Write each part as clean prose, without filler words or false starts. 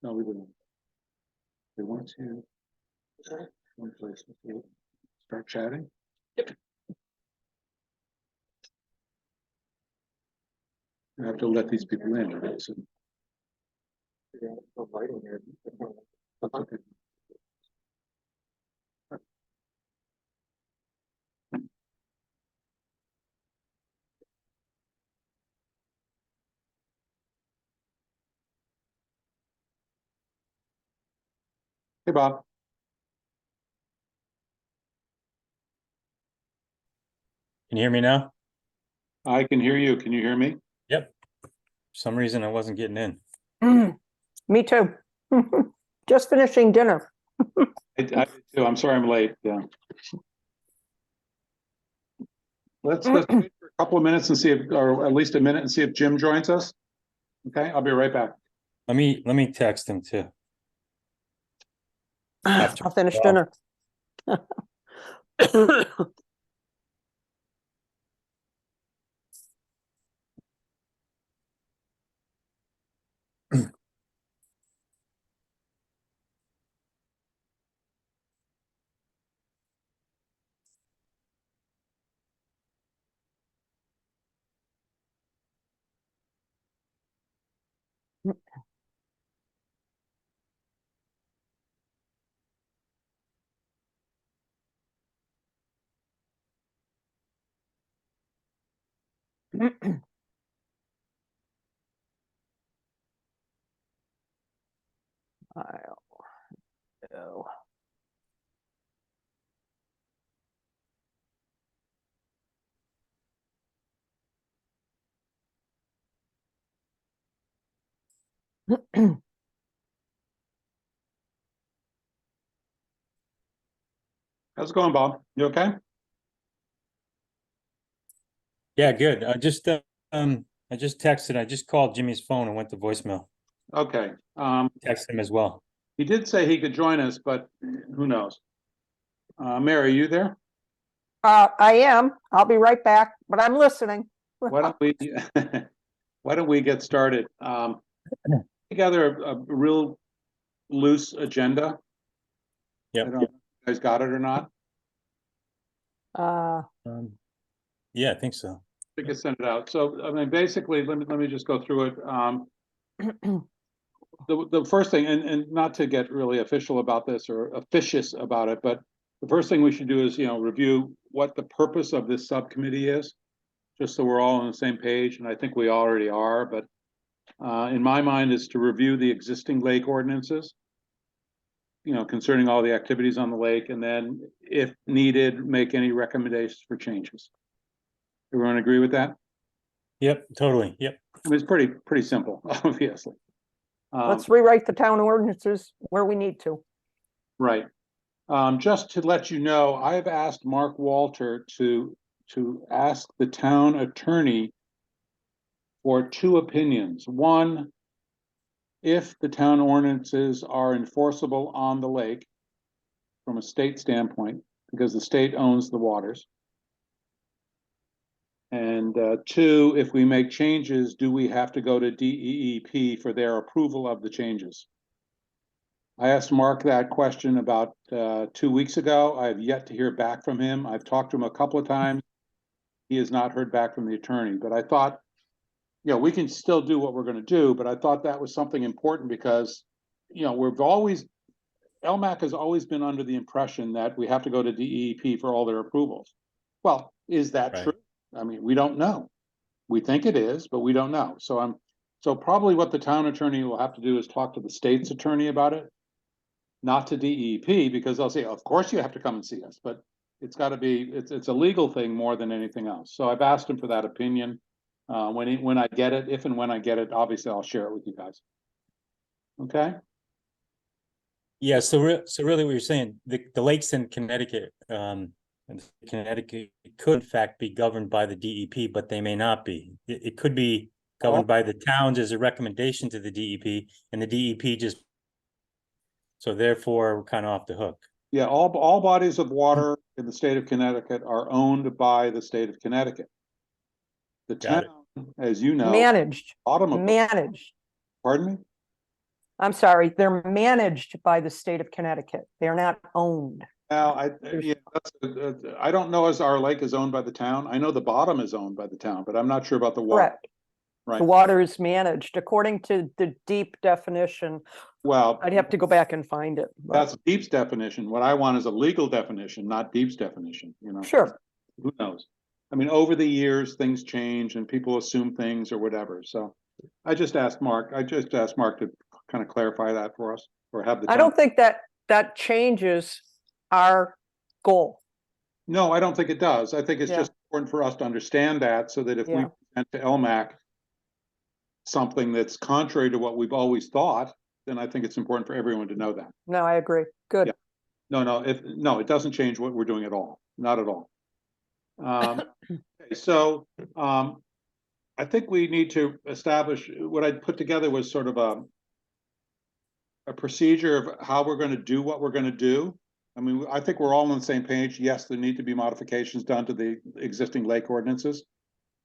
No, we didn't. They want to. One place to start chatting. Yep. I have to let these people in, right? So. That's okay. Hey, Bob. Can you hear me now? I can hear you. Can you hear me? Yep. For some reason I wasn't getting in. Me too. Just finishing dinner. I did too. I'm sorry I'm late. Yeah. Let's wait for a couple of minutes and see if, or at least a minute, and see if Jim joins us. Okay, I'll be right back. Let me text him too. After- I'll finish well, dinner. I'll go. How's it going, Bob? You okay? Yeah, good. I just texted. I just called Jimmy's phone and went to voicemail. Okay. Text him as well. He did say he could join us, but who knows? Mary, are you there? I am. I'll be right back, but I'm listening. Why don't we, why don't we get started? Together a real loose agenda. Yep. I don't know if you guys got it or not. Yeah, I think so. I think I sent it out. So, I mean, basically, let me just go through it. The first thing, and not to get really official about this or officious about it, but the first thing we should do is, review what the purpose of this subcommittee is, just so we're all on the same page, and I think we already are, but in my mind is to review the existing lake ordinances, concerning all the activities on the lake, and then if needed, make any recommendations for changes. Everyone agree with that? Yep, totally. Yep. I mean, it's pretty simple, obviously. Let's rewrite the town ordinances where we need to. Right. Just to let you know, I've asked Mark Walter to ask the town attorney for two opinions. One, if the town ordinances are enforceable on the lake from a state standpoint, because the state owns the waters. And two, if we make changes, do we have to go to DEEP for their approval of the changes? I asked Mark that question about 2 weeks ago. I have yet to hear back from him. I've talked to him a couple of times. He has not heard back from the attorney, but I thought, we can still do what we're going to do, but I thought that was something important because, LMAC has always been under the impression that we have to go to DEP for all their approvals. Well, is that Right. true? I mean, we don't know. We think it is, but we don't know. So probably what the town attorney will have to do is talk to the state's attorney about it, not to DEP, because they'll say, of course you have to come and see us, but it's got to be, it's a legal thing more than anything else. So I've asked him for that opinion. When I get it, if and when I get it, obviously I'll share it with you guys. Okay. Yeah, so really what you're saying, the lakes in Connecticut, and Connecticut could in fact be governed by the DEP, but they may not be. It could be governed by the towns as a recommendation to the DEP, and the DEP just, so therefore we're kind of off the hook. Yeah, all bodies of water in the state of Connecticut are owned by the state of Connecticut. The Got town, as you know, Managed. bottom of Managed. pardon me? I'm sorry, they're managed by the state of Connecticut. They're not owned. Now, I don't know as our lake is owned by the town. I know the bottom is owned by the town, but I'm not sure about the water. Correct. Right. The water is managed according to the deep definition. Well, I'd have to go back and find it. but- that's Deep's definition. What I want is a legal definition, not Deep's definition, you know? Sure. Who knows? I mean, over the years, things change and people assume things or whatever. So I just asked Mark to kind of clarify that for us, or have the I town. don't think that changes our goal. No, I don't think it does. I think it's Yeah. just important for us to understand that, so that if we Yeah. present to LMAC something that's contrary to what we've always thought, then I think it's important for everyone to know that. No, I agree. Good. Yeah. No, it doesn't change what we're doing at all, not at all. Okay, so, I think we need to establish, what I put together was sort of a procedure of how we're gonna do what we're gonna do. I mean, I think we're all on the same page. Yes, there need to be modifications done to the existing lake ordinances.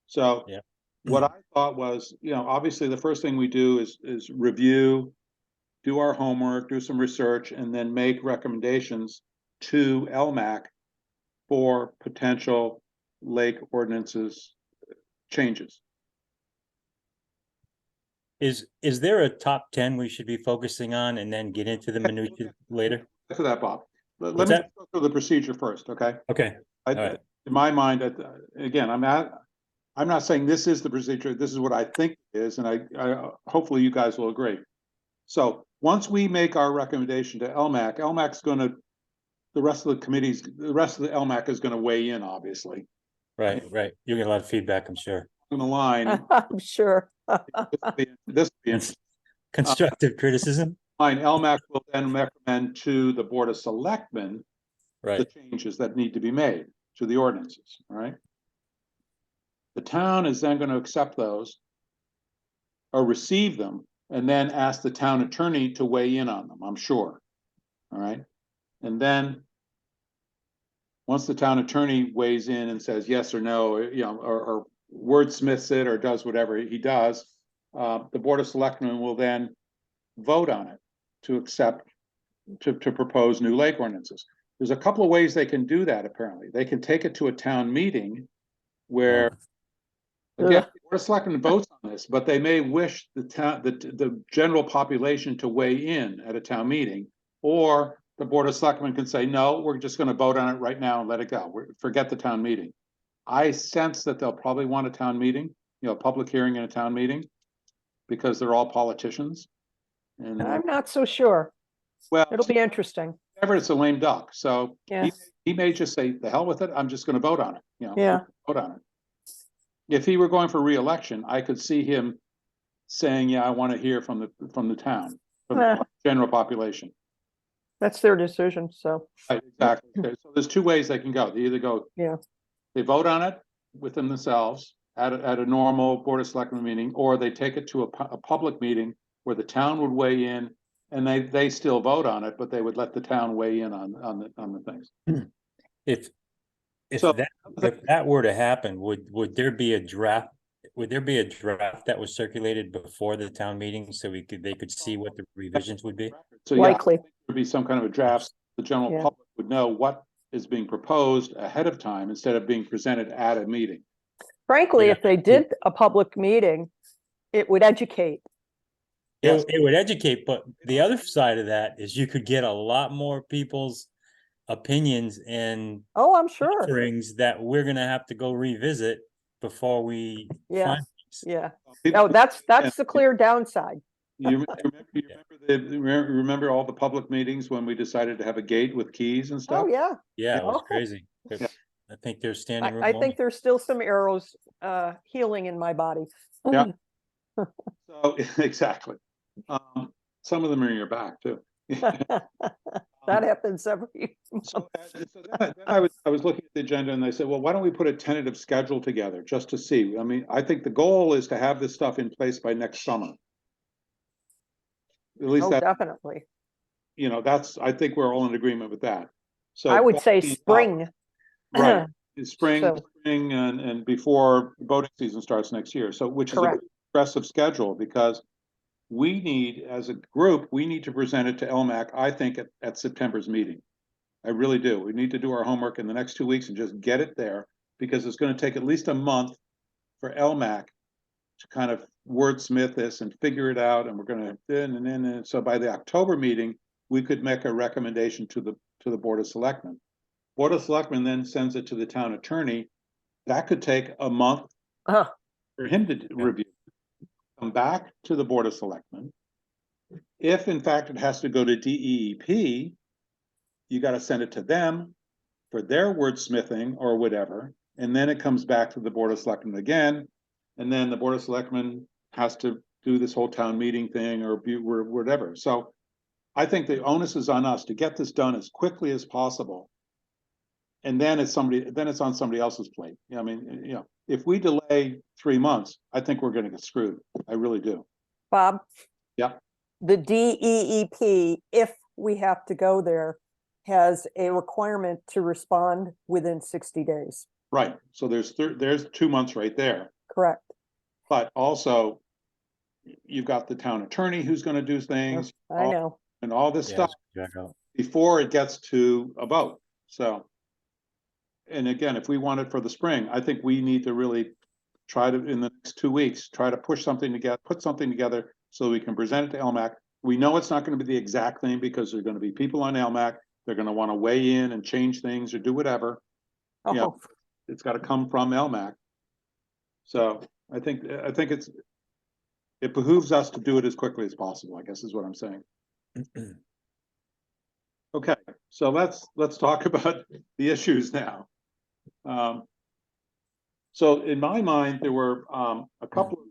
So Yeah. what I thought was, obviously the first thing we do is review, do our homework, do some research, and then make recommendations to LMAC for potential lake ordinances changes. Is there a top 10 we should be focusing on and then get into the minutiae later? For that, Bob. Let What's me that? go through the procedure first, okay? Okay, right. In my mind, again, I'm not saying this is the procedure, this is what I think it is, and I hopefully you guys will agree. So once we make our recommendation to LMAC, the rest of the LMAC is gonna weigh in, obviously. Right. You'll get a lot of feedback, I'm sure. On the line, I'm sure. this will be interesting. Constructive criticism, Fine, LMAC will then recommend to the Board of Selectmen the right? changes that need to be made to the ordinances, all right? The town is then going to accept those or receive them and then ask the town attorney to weigh in on them, I'm sure. All right. And then once the town attorney weighs in and says yes or no, or wordsmiths it or does whatever he does, the Board of Selectmen will then vote on it to accept, to propose new lake ordinances. There's a couple of ways they can do that, apparently. They can take it to a town meeting where, again, the Board of Selectmen votes on this, but they may wish the general population to weigh in at a town meeting, or the Board of Selectmen can say, no, we're just gonna vote on it right now and let it go. Forget the town meeting. I sense that they'll probably want a town meeting, a public hearing and a town meeting, because they're all politicians. And I'm not so sure. well, It'll be interesting. whatever, it's a lame duck. So Yes. he may just say, the hell with it, I'm just gonna vote on it, Yeah. vote on it. If he were going for re-election, I could see him saying, yeah, I want to hear from the town, from the general population. That's their decision. So, Right, exactly. Okay, so there's two ways they can go. They either go, Yeah. they vote on it within themselves at a normal Board of Selectmen meeting, or they take it to a public meeting where the town would weigh in, and they still vote on it, but they would let the town weigh in on the things. If So- that were to happen, would there be a draft? Would there be a draft that was circulated before the town meeting so they could see what the revisions would be? So yeah, likely. there'd be some kind of a draft. The general Yeah. public would know what is being proposed ahead of time instead of being presented at a meeting. Frankly, Yeah. if they did a public meeting, it would educate. Yes. It would educate, but the other side of that is you could get a lot more people's opinions and Oh, I'm sure. offerings that we're gonna have to go revisit before we Yeah. find these. Yeah. People- No, that's the clear downside. Remember all the public meetings when we decided to have a gate with keys and stuff? Oh, yeah. Yeah, it was Oh. crazy. Yeah. I think there's standing room I think only. there's still some arrows healing in my body. Yeah. So, exactly. Some of them are in your back too. That happens every So then I was looking at the agenda and I said, well, why don't we put a tentative schedule together just to see? I mean, I think the goal is to have this stuff in place by next summer. At least Oh, that, definitely. I think we're all in agreement with that. So I would say that means, spring. Right, it's spring So- and before voting season starts next year. So, which is a Correct. aggressive schedule because we need, as a group, we need to present it to LMAC, I think, at September's meeting. I really do. We need to do our homework in the next 2 weeks and just get it there, because it's gonna take at least a month for LMAC to kind of wordsmith this and figure it out, and we're gonna, and so by the October meeting, we could make a recommendation to the Board of Selectmen. Board of Selectmen then sends it to the town attorney. That could take a month Uh, for him to review, come back to the Board of Selectmen. If in fact it has to go to DEEP, you got to send it to them for their wordsmithing or whatever, and then it comes back to the Board of Selectmen again, and then the Board of Selectmen has to do this whole town meeting thing or whatever. So I think the onus is on us to get this done as quickly as possible. And then it's on somebody else's plate. I mean, if we delay 3 months, I think we're gonna get screwed. I really do. Bob? Yeah. The DEEP, if we have to go there, has a requirement to respond within 60 days. Right. So there's 2 months right there. Correct. But also, you've got the town attorney who's gonna do things. I know. And all this Yeah, stuff check out. before it gets to a vote. So. And again, if we want it for the spring, I think we need to really try to, in the next 2 weeks, try to push something together, put something together so we can present it to LMAC. We know it's not going to be the exact thing because there's going to be people on LMAC. They're going to want to weigh in and change things or do whatever. Oh, Yeah. It's got to come from LMAC. So I think it behooves us to do it as quickly as possible, I guess is what I'm saying. Okay, so let's talk about the issues now. So in my mind, there were a couple of,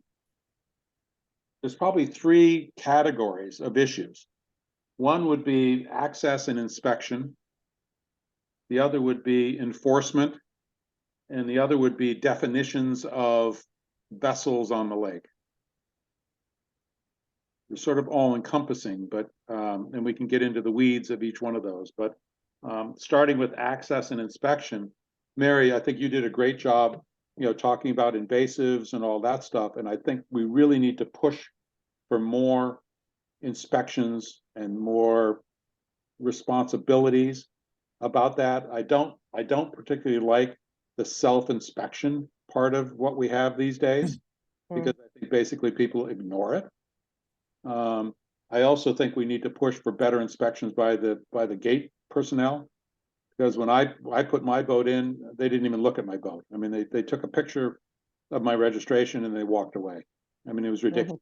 there's probably 3 categories of issues. One would be access and inspection. The other would be enforcement. And the other would be definitions of vessels on the lake. They're sort of all encompassing, but and we can get into the weeds of each one of those. But starting with access and inspection, Mary, I think you did a great job, talking about invasives and all that stuff. And I think we really need to push for more inspections and more responsibilities about that. I don't particularly like the self-inspection part of what we have these days, because I think basically people ignore it. I also think we need to push for better inspections by the gate personnel, because when I put my boat in, they didn't even look at my boat. I mean, they took a picture of my registration and they walked away. I mean, it was ridiculous.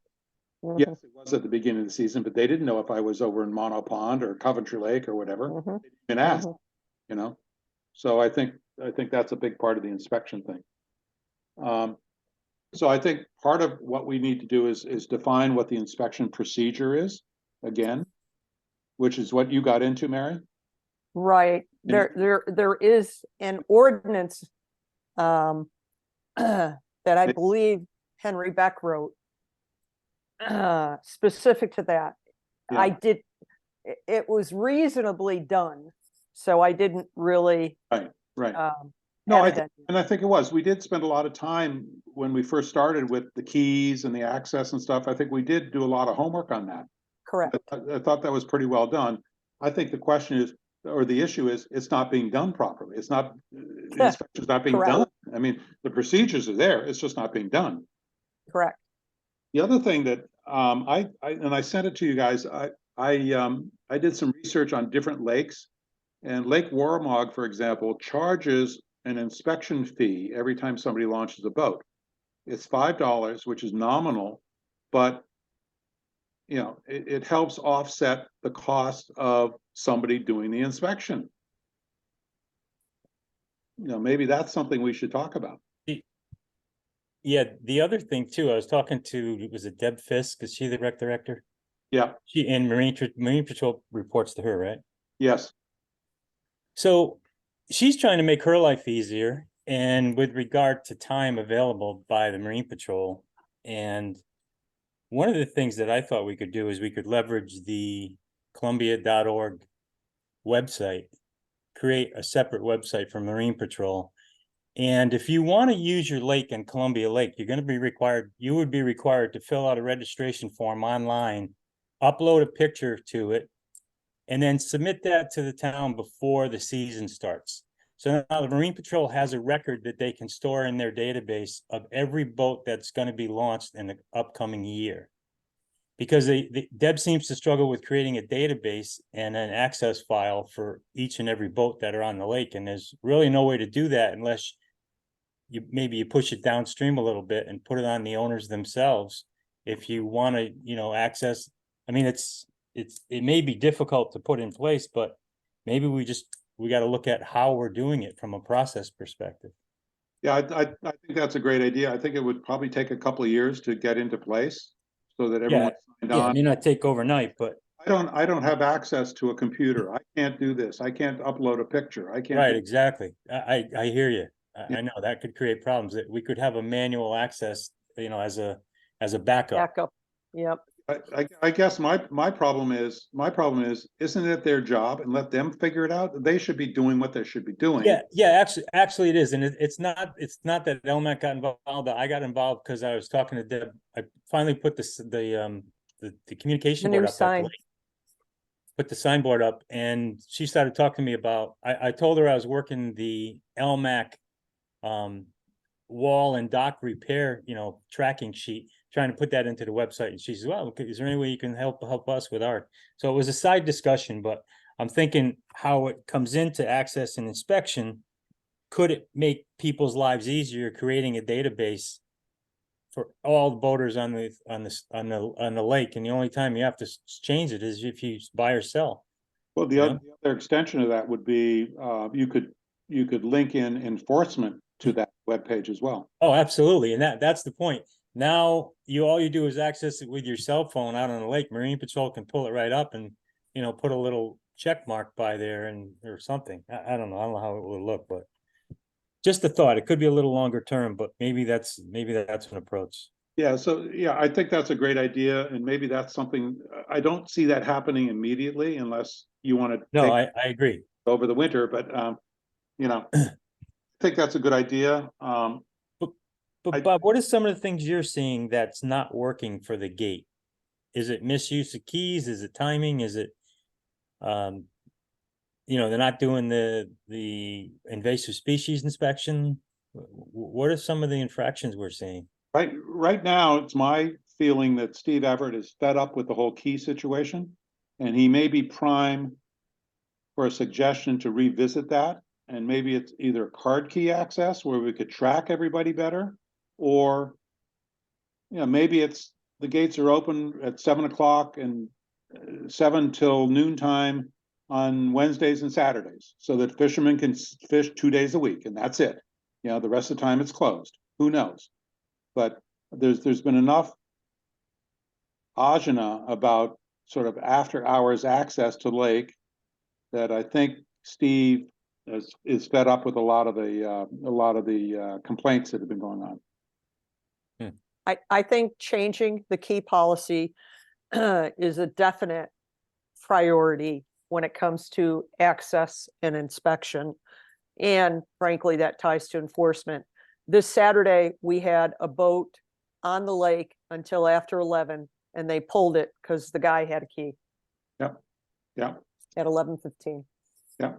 Mm-hmm. Yes, it was at the beginning of the season, but they didn't know if I was over in Mono Pond or Coventry Lake or whatever. Mm-hmm. They didn't even ask, So I think that's a big part of the inspection thing. So I think part of what we need to do is define what the inspection procedure is, again, which is what you got into, Mary. Right. There is an ordinance that I believe Henry Beck wrote specific to that. Yeah. It was reasonably done, so I didn't really Right. No, add it in. I think it was. We did spend a lot of time when we first started with the keys and the access and stuff. I think we did do a lot of homework on that. Correct. I thought that was pretty well done. I think the question is, or the issue is, it's not being done properly. It's not, the inspection's not being Correct. done. I mean, the procedures are there. It's just not being done. Correct. The other thing that I sent it to you guys. I did some research on different lakes, and Lake Warramog, for example, charges an inspection fee every time somebody launches a boat. It's $5, which is nominal, but it helps offset the cost of somebody doing the inspection. Maybe that's something we should talk about. Yeah, the other thing too, I was talking to, was it Deb Fisk? Is she the rec director? Yeah. She and Marine Patrol reports to her, right? Yes. So she's trying to make her life easier, and with regard to time available by the Marine Patrol. And one of the things that I thought we could do is we could leverage the Columbia.org website, create a separate website for Marine Patrol, And if you want to use your lake in Columbia Lake, you're going to be required, you would be required to fill out a registration form online, upload a picture to it, and then submit that to the town before the season starts. So now the Marine Patrol has a record that they can store in their database of every boat that's going to be launched in the upcoming year. Because Deb seems to struggle with creating a database and an access file for each and every boat that are on the lake. And there's really no way to do that unless maybe you push it downstream a little bit and put it on the owners themselves. If you want to, access, I mean, it may be difficult to put in place, but maybe we got to look at how we're doing it from a process perspective. Yeah, I think that's a great idea. I think it would probably take a couple of years to get into place so that everyone signed Yeah, it on. may not take overnight, but I don't have access to a computer. I can't do this. I can't upload a picture. I can't. right, exactly. I hear you. Yeah. I know that could create problems. That we could have a manual access, as a backup. Backup, yep. I guess my problem is, isn't it their job, and let them figure it out? They should be doing what they should be doing. Yeah, actually it is. And it's not that LMAC got involved, I got involved because I was talking to Deb. I finally put the communication The board new up. sign. Put the signboard up, and she started talking to me about, I told her I was working the LMAC wall and dock repair, tracking sheet, trying to put that into the website. And she says, well, is there any way you can help us with art? So it was a side discussion, but I'm thinking how it comes into access and inspection. Could it make people's lives easier creating a database for all the boaters on the lake? And the only time you have to change it is if you buy or sell. Well, the other extension of that would be, you could link in enforcement to that webpage as well. Oh, absolutely. And that's the point. Now all you do is access it with your cell phone out on the lake. Marine Patrol can pull it right up and, put a little check mark by there or something. I don't know. I don't know how it will look, but just a thought. It could be a little longer term, but maybe that's an approach. Yeah, so yeah, I think that's a great idea, and maybe that's something, I don't see that happening immediately unless you want to No, take I agree. over the winter, but I think that's a good idea. But Bob, what are some of the things you're seeing that's not working for the gate? Is it misuse of keys? Is it timing? Is it, they're not doing the invasive species inspection? What are some of the infractions we're seeing? Right now, it's my feeling that Steve Everett is fed up with the whole key situation, and he may be prime for a suggestion to revisit that. And maybe it's either card key access where we could track everybody better, or maybe it's the gates are open at 7 o'clock and 7 till noontime on Wednesdays and Saturdays, so that fishermen can fish 2 days a week, and that's it. The rest of the time it's closed. Who knows? But there's been enough agina about sort of after hours access to the lake that I think Steve is fed up with a lot of the complaints that have been going on. I think changing the key policy is a definite priority when it comes to access and inspection. And frankly, that ties to enforcement. This Saturday, we had a boat on the lake until after 11, and they pulled it because the guy had a key. Yep. Yeah. At 11:15. Yeah.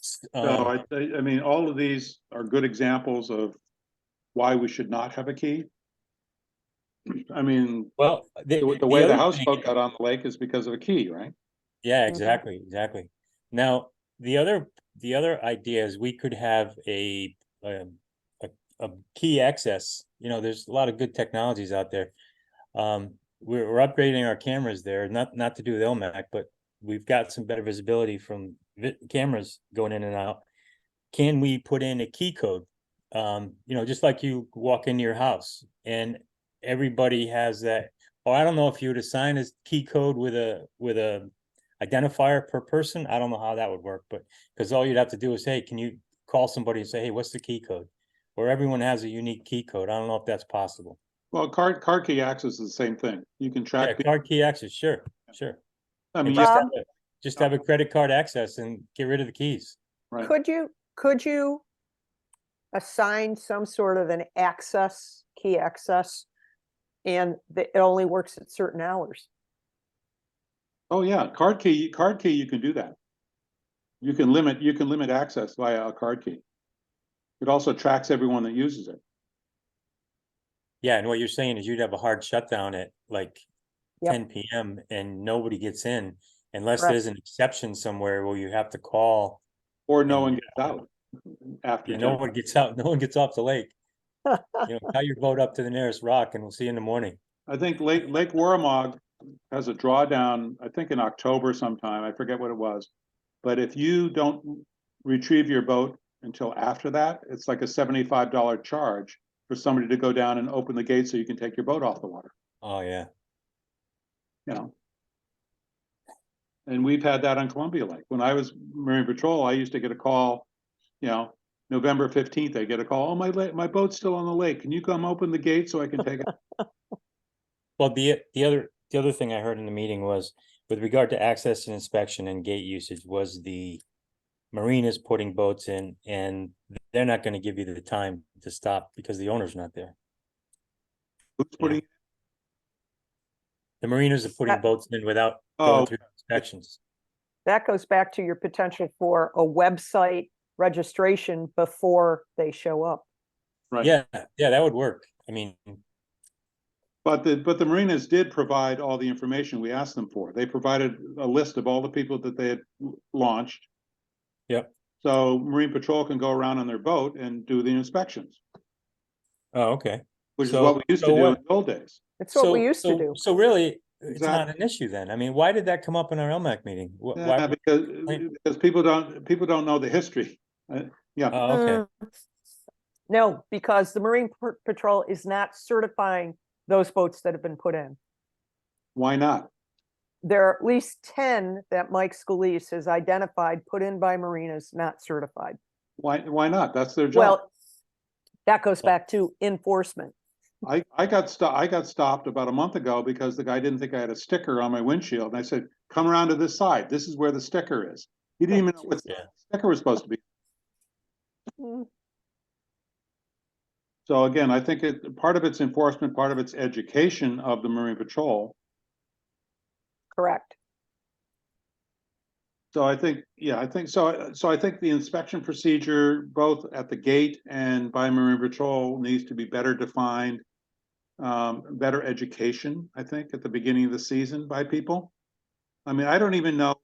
So I mean, all of these are good examples of why we should not have a key. I mean, well, the way the houseboat got on the lake is because of a key, right? Yeah, exactly. Now, the other idea is we could have a key access. There's a lot of good technologies out there. We're upgrading our cameras there, not to do with LMAC, but we've got some better visibility from cameras going in and out. Can we put in a key code? Just like you walk into your house and everybody has that. Or I don't know if you would assign a key code with a identifier per person. I don't know how that would work, but because all you'd have to do is, hey, can you call somebody and say, hey, what's the key code? Or everyone has a unique key code. I don't know if that's possible. Well, card key access is the same thing. You can track. Yeah, card key access, sure. I mean, just have a credit card access and get rid of the keys. Right. Could you could you assign some sort of an access, key access, and it only works at certain hours? Oh, yeah, card key, you can do that. You can limit access via a card key. It also tracks everyone that uses it. Yeah, and what you're saying is you'd have a hard shutdown at like Yep. 10 PM and nobody gets in unless Correct. there's an exception somewhere where you have to call. Or no And- one gets out after Yeah, 10. no one gets out, no one gets off the lake. You know, tie your boat up to the nearest rock and we'll see you in the morning. I think Lake Warramog has a drawdown, I think in October sometime, I forget what it was. But if you don't retrieve your boat until after that, it's like a $75 charge for somebody to go down and open the gate so you can take your boat off the water, Oh, yeah. you know? And we've had that on Columbia Lake. When I was Marine Patrol, I used to get a call, you know, November 15th, I get a call, oh, my boat's still on the lake. Can you come open the gate so I can take it? Well, the other thing I heard in the meeting was with regard to access and inspection and gate usage was the marinas putting boats in and they're not gonna give you the time to stop because the owner's not there. Who's putting, The marinas are putting That- boats in without Oh. going through inspections. That goes back to your potential for a website registration before they show up. right? Yeah, that would work. I mean, But the marinas did provide all the information we asked them for. They provided a list of all the people that they had launched. Yep. So Marine Patrol can go around on their boat and do the inspections, oh, okay. which is So- what we used to so do what- in the old days. It's what we used to so- do. So really, it's not Exactly. an issue then. I mean, why did that come up in our LMAC meeting? Yeah, Why? because people don't know the history. Yeah, Oh, okay. No, because the Marine Patrol is not certifying those boats that have been put in. why not? There are at least 10 that Mike Scalise has identified, put in by marinas, not certified. Why not? That's their job. Well, that goes back to enforcement. I got stopped about a month ago because the guy didn't think I had a sticker on my windshield. And I said, come around to this side. This is where the sticker is. He didn't even know what Yeah. sticker was supposed to be. Mm, So again, I think part of it's enforcement, part of it's education of the Marine Patrol. Correct. So I think, yeah, I think so. So I think the inspection procedure, both at the gate and by Marine Patrol, needs to be better defined. Better education, I think, at the beginning of the season by people. I mean, I don't even know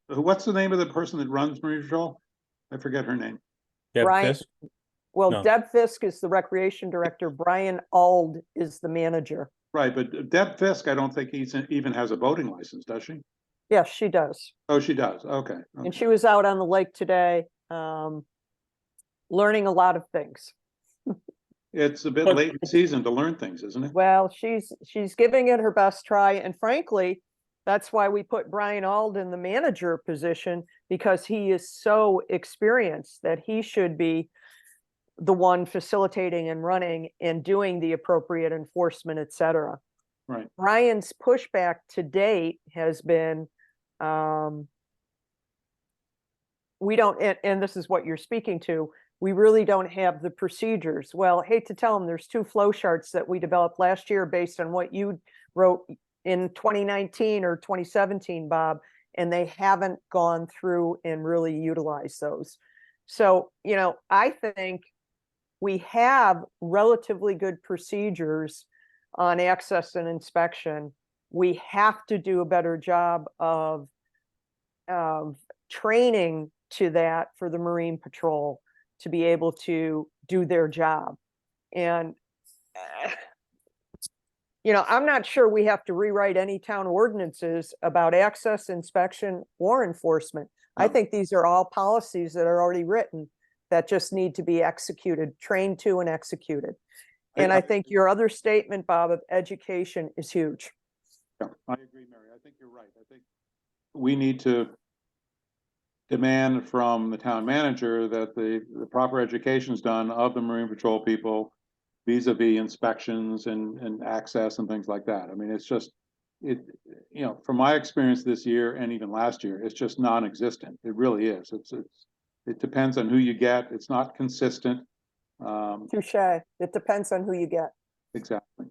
what's the name of the person that runs Marine Patrol? I forget her name. Deb Brian- Fisk? Well, No. Deb Fisk is the recreation director. Brian Ald is the manager. Right, but Deb Fisk, I don't think even has a boating license, does she? Yes, she does. Oh, she does. Okay. And she was out on the lake today, learning a lot of things. It's a bit But- late in the season to learn things, isn't it? Well, she's giving it her best try, and frankly, that's why we put Brian Ald in the manager position, because he is so experienced that he should be the one facilitating and running and doing the appropriate enforcement, et cetera. Right. Brian's pushback to date has been, we don't, and this is what you're speaking to, we really don't have the procedures. Well, I hate to tell them, there's 2 flow charts that we developed last year based on what you wrote in 2019 or 2017, Bob, and they haven't gone through and really utilized those. So, you know, I think we have relatively good procedures on access and inspection. We have to do a better job of training to that for the Marine Patrol to be able to do their job. And, you know, I'm not sure we have to rewrite any town ordinances about access, inspection, or enforcement. I No. think these are all policies that are already written that just need to be executed, trained to and executed. And I think your other statement, Bob, of education is huge. Yeah, I agree, Mary. I think you're right. I think we need to demand from the town manager that the proper education is done of the Marine Patrol people vis-a-vis inspections and access and things like that. I mean, it's just, from my experience this year and even last year, it's just non-existent. It really is. It's It depends on who you get. It's not consistent. Touche. It depends on who you get. Exactly.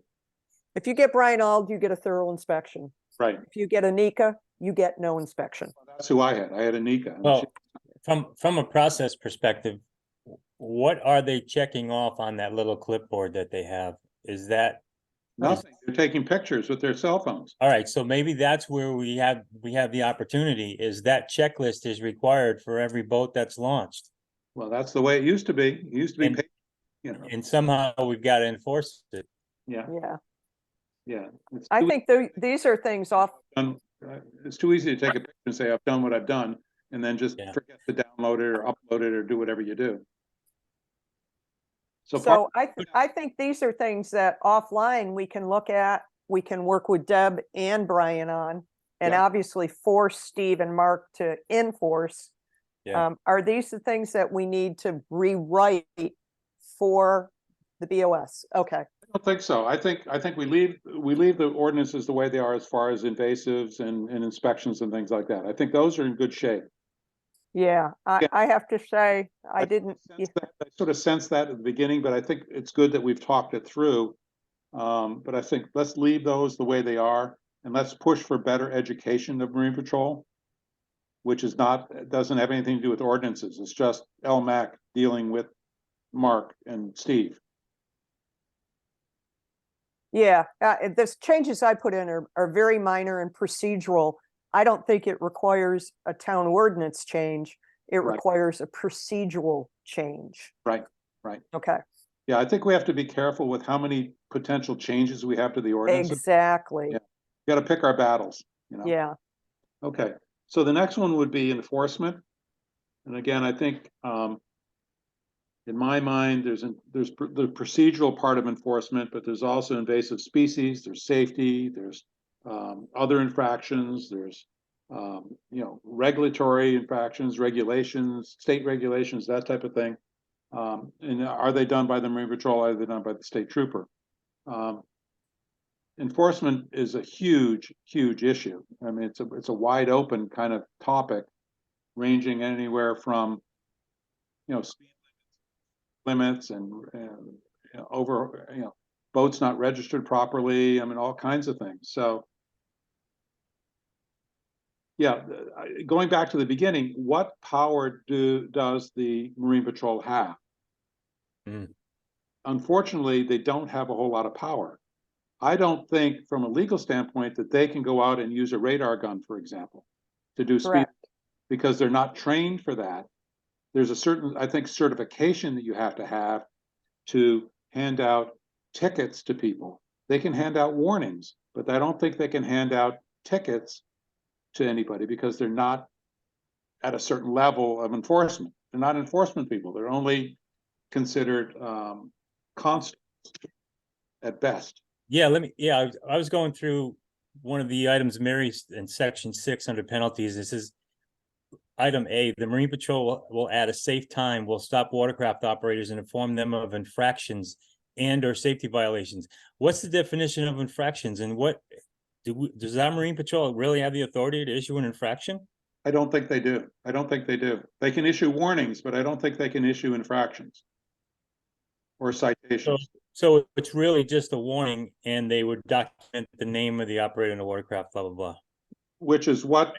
If you get Brian Ald, you get a thorough inspection. Right. If you get Anika, you get no inspection. That's who I had. I had Anika. and Well, from a process perspective, what are they checking off on that little clipboard that they have? Is that, nothing. They're taking pictures with their cell phones. all right, so maybe that's where we have the opportunity, is that checklist is required for every boat that's launched. Well, that's the way it used to be. It used to be, And- paid, you know, And somehow we've got to enforce it. yeah, Yeah, yeah. It's I too think these are things off. done- it's too easy to take a picture and say, I've done what I've done, and then just Yeah. forget to download it or upload it or do whatever you do. So, So I think these are things that offline we can look at, we can work with Deb and Brian on, and Yeah. obviously force Steve and Mark to enforce. Yeah. Are these the things that we need to rewrite for the BOS? Okay, I don't think so. I think we leave the ordinances the way they are as far as invasives and inspections and things like that. I think those are in good shape. yeah, Yeah. I have to say, I didn't, I sort of sensed that at the beginning, but I think it's good that we've talked it through. But I think let's leave those the way they are, and let's push for better education of Marine Patrol, which is not, doesn't have anything to do with ordinances. It's just LMAC dealing with Mark and Steve. yeah, the changes I put in are very minor and procedural. I don't think it requires a town ordinance change. It Right. requires a procedural change. Right. Okay, Yeah, I think we have to be careful with how many potential changes we have to the ordinances. exactly. Yeah. We got to pick our battles, you know? Yeah, Okay, so the next one would be enforcement. And again, I think, in my mind, there's the procedural part of enforcement, but there's also invasive species, there's safety, there's other infractions, there's regulatory infractions, regulations, state regulations, that type of thing. And are they done by the Marine Patrol? Are they done by the state trooper? Enforcement is a huge, huge issue. I mean, it's a wide open kind of topic, ranging anywhere from, speed limits and over, boats not registered properly. I mean, all kinds of things. So, yeah, going back to the beginning, what power does the Marine Patrol have? Unfortunately, they don't have a whole lot of power. I don't think, from a legal standpoint, that they can go out and use a radar gun, for example, to do speed, correct. because they're not trained for that. There's a certain, I think, certification that you have to hand out tickets to people. They can hand out warnings, but I don't think they can hand out tickets to anybody because they're not at a certain level of enforcement. They're not enforcement people. They're only considered constables at best. Yeah, I was going through one of the items, Mary's, in section 6 under penalties. This is item A. The Marine Patrol will at a safe time will stop watercraft operators and inform them of infractions and or safety violations. What's the definition of infractions, and what does our Marine Patrol really have the authority to issue an infraction? I don't think they do. I don't think they do. They can issue warnings, but I don't think they can issue infractions or citations. So it's really just a warning, and they would document the name of the operator in the watercraft, blah, blah, blah. Which is what,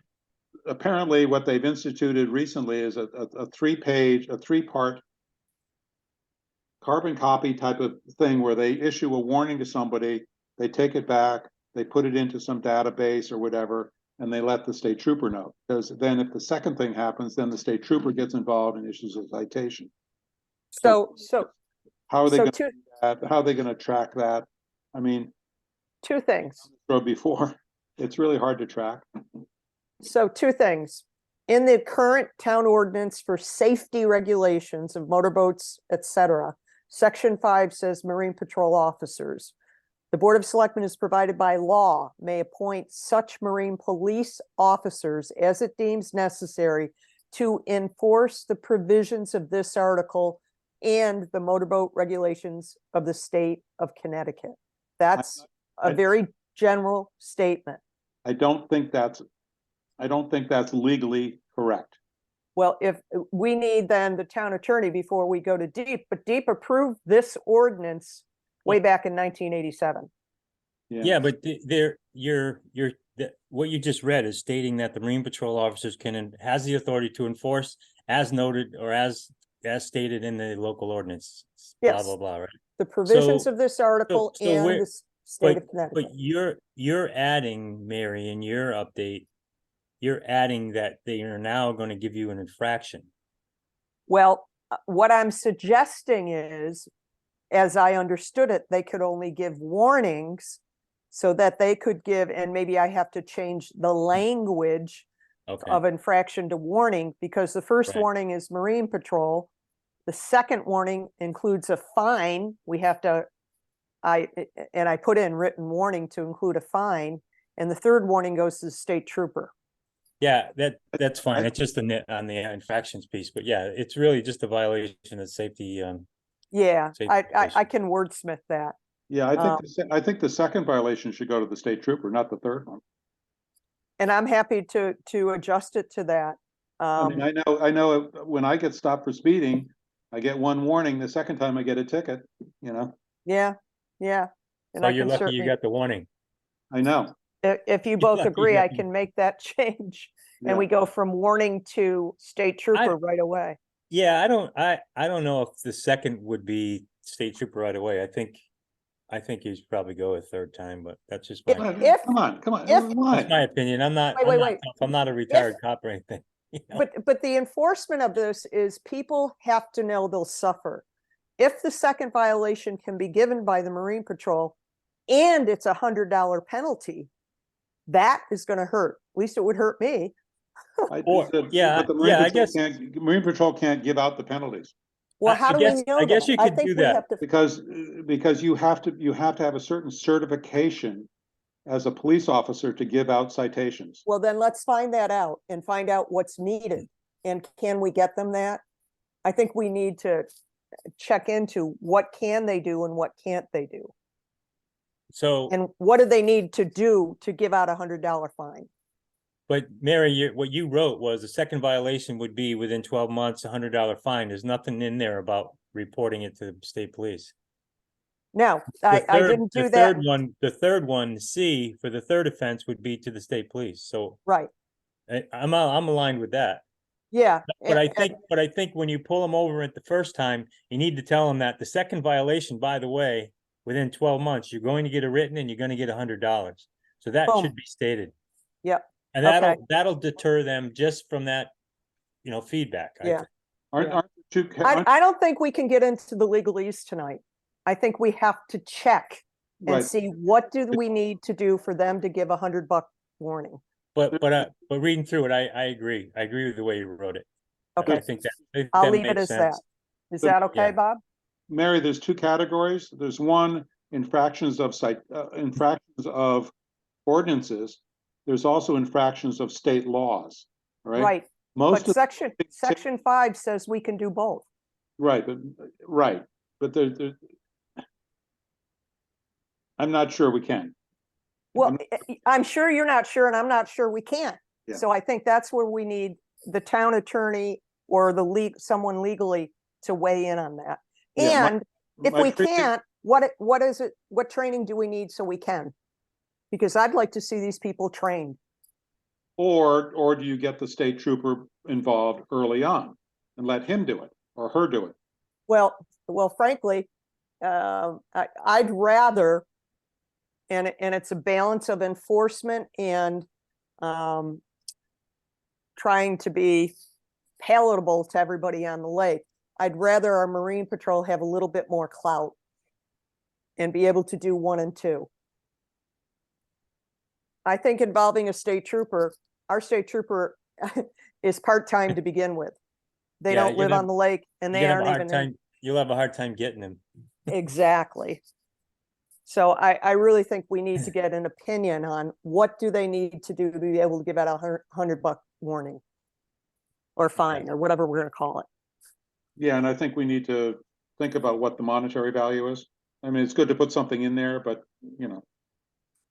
apparently what they've instituted recently is a three-part carbon copy type of thing where they issue a warning to somebody, they take it back, they put it into some database or whatever, and they let the state trooper know. Because then if the second thing happens, then the state trooper gets involved and issues a citation. So How are they going to two, do that? How are they going to track that? I mean, two things. before, it's really hard to track. So two things. In the current town ordinance for safety regulations of motorboats, etc., section 5 says Marine Patrol officers. The Board of Selectmen is provided by law may appoint such Marine police officers as it deems necessary to enforce the provisions of this article and the motorboat regulations of the state of Connecticut. That's a very general statement. I don't think that's legally correct. Well, if we need then the town attorney before we go to Deep, but Deep approved this ordinance way back in 1987. Yeah, but what you just read is stating that the Marine Patrol officers has the authority to enforce as noted or as stated in the local ordinance. Blah, Yes. blah, blah, right? The provisions So- of this article so and where- the state of But Connecticut. you're adding, Mary, in your update, you're adding that they are now going to give you an infraction. Well, what I'm suggesting is, as I understood it, they could only give warnings so that they could give, and maybe I have to change the language Okay, of infraction to warning, because the first Right. warning is Marine Patrol. The second warning includes a fine. We have to, I put in written warning to include a fine. And the third warning goes to the state trooper. yeah, that's fine. I- It's just on the infractions piece, but yeah, it's really just a violation of safety. Yeah, Safety I violation. can wordsmith that. Yeah, I Um, think, I think the second violation should go to the state trooper, not the third one. And I'm happy to adjust it to that. I mean, I know when I get stopped for speeding, I get one warning, the second time I get a ticket, you know, Yeah, yeah. And So I you're can lucky you certainly, got the warning. I know. if you both lucky agree, I that you- can make that change. Yeah. And we go from warning to state trooper right away. Yeah, I don't know if the second would be state trooper right away. I think you should probably go a third time, but that's just If- my, Come on, if- that's my why? opinion. I'm not, Wait, I'm wait, not wait. tough. I'm not a retired cop or anything. you know? But the enforcement of this is people have to know they'll suffer. If the second violation can be given by the Marine Patrol and it's $100 penalty, that is gonna hurt. At least it would hurt me. Or- yeah, But the Marine yeah, I Patrol guess- can't, Marine Patrol can't give out the penalties. Well, I how do we guess- know I guess that? you I could think do we that. have to, Because you have to have a certain certification as a police officer to give out citations. well, then let's find that out and find out what's needed. And can we get them that? I think we need to check into what can they do and what can't they do? So, And what do they need to do to give out $100 fine? but Mary, what you wrote was the second violation would be within 12 months, $100 fine. There's nothing in there about reporting it to the state police. No, The I third- didn't do the that. The third one, C, for the third offense would be to the state police. So Right, I'm aligned with that. yeah. But and- I think when you pull them over at the first time, you need to tell them that the second violation, by the way, within 12 months, you're going to get a written and you're going to get $100. So that Boom. should be stated. Yep. And Okay. that'll deter them just from that, feedback. I Yeah. think. Aren't, Yeah. aren't two, I, aren't- I don't think we can get into the legalese tonight. I think we have to check and right, see what do we need to do for them to give $100 warning. But reading through it, I agree. I agree with the way you wrote it. I Okay, think that. I'll that leave it makes as that. sense. Is But- that okay, yeah. Bob? Mary, there's two categories. There's one, infractions of ordinances. There's also infractions of state laws, right? Right, Most but of, section 5 says we can do both. right, but there, I'm not sure we can. Well, I'm sure you're not sure, and I'm not sure we can't. Yeah. So I think that's where we need the town attorney or someone legally to weigh in on that. Yeah, my- And if my we previous- can't, what is it, what training do we need so we can? Because I'd like to see these people trained. Or do you get the state trooper involved early on and let him do it or her do it? Well, frankly, I'd rather, and it's a balance of enforcement and trying to be palatable to everybody on the lake. I'd rather our Marine Patrol have a little bit more clout and be able to do 1 and 2. I think involving a state trooper, our state trooper is part-time to begin with. They Yeah, don't you'd live have- on the lake and You're they gonna have aren't a hard even in. time, you'll have a hard time getting them. Exactly. So I really think we need to get an opinion on what do they need to do to be able to give out a $100 warning or fine or whatever we're gonna call it. Yeah, and I think we need to think about what the monetary value is. I mean, it's good to put something in there, but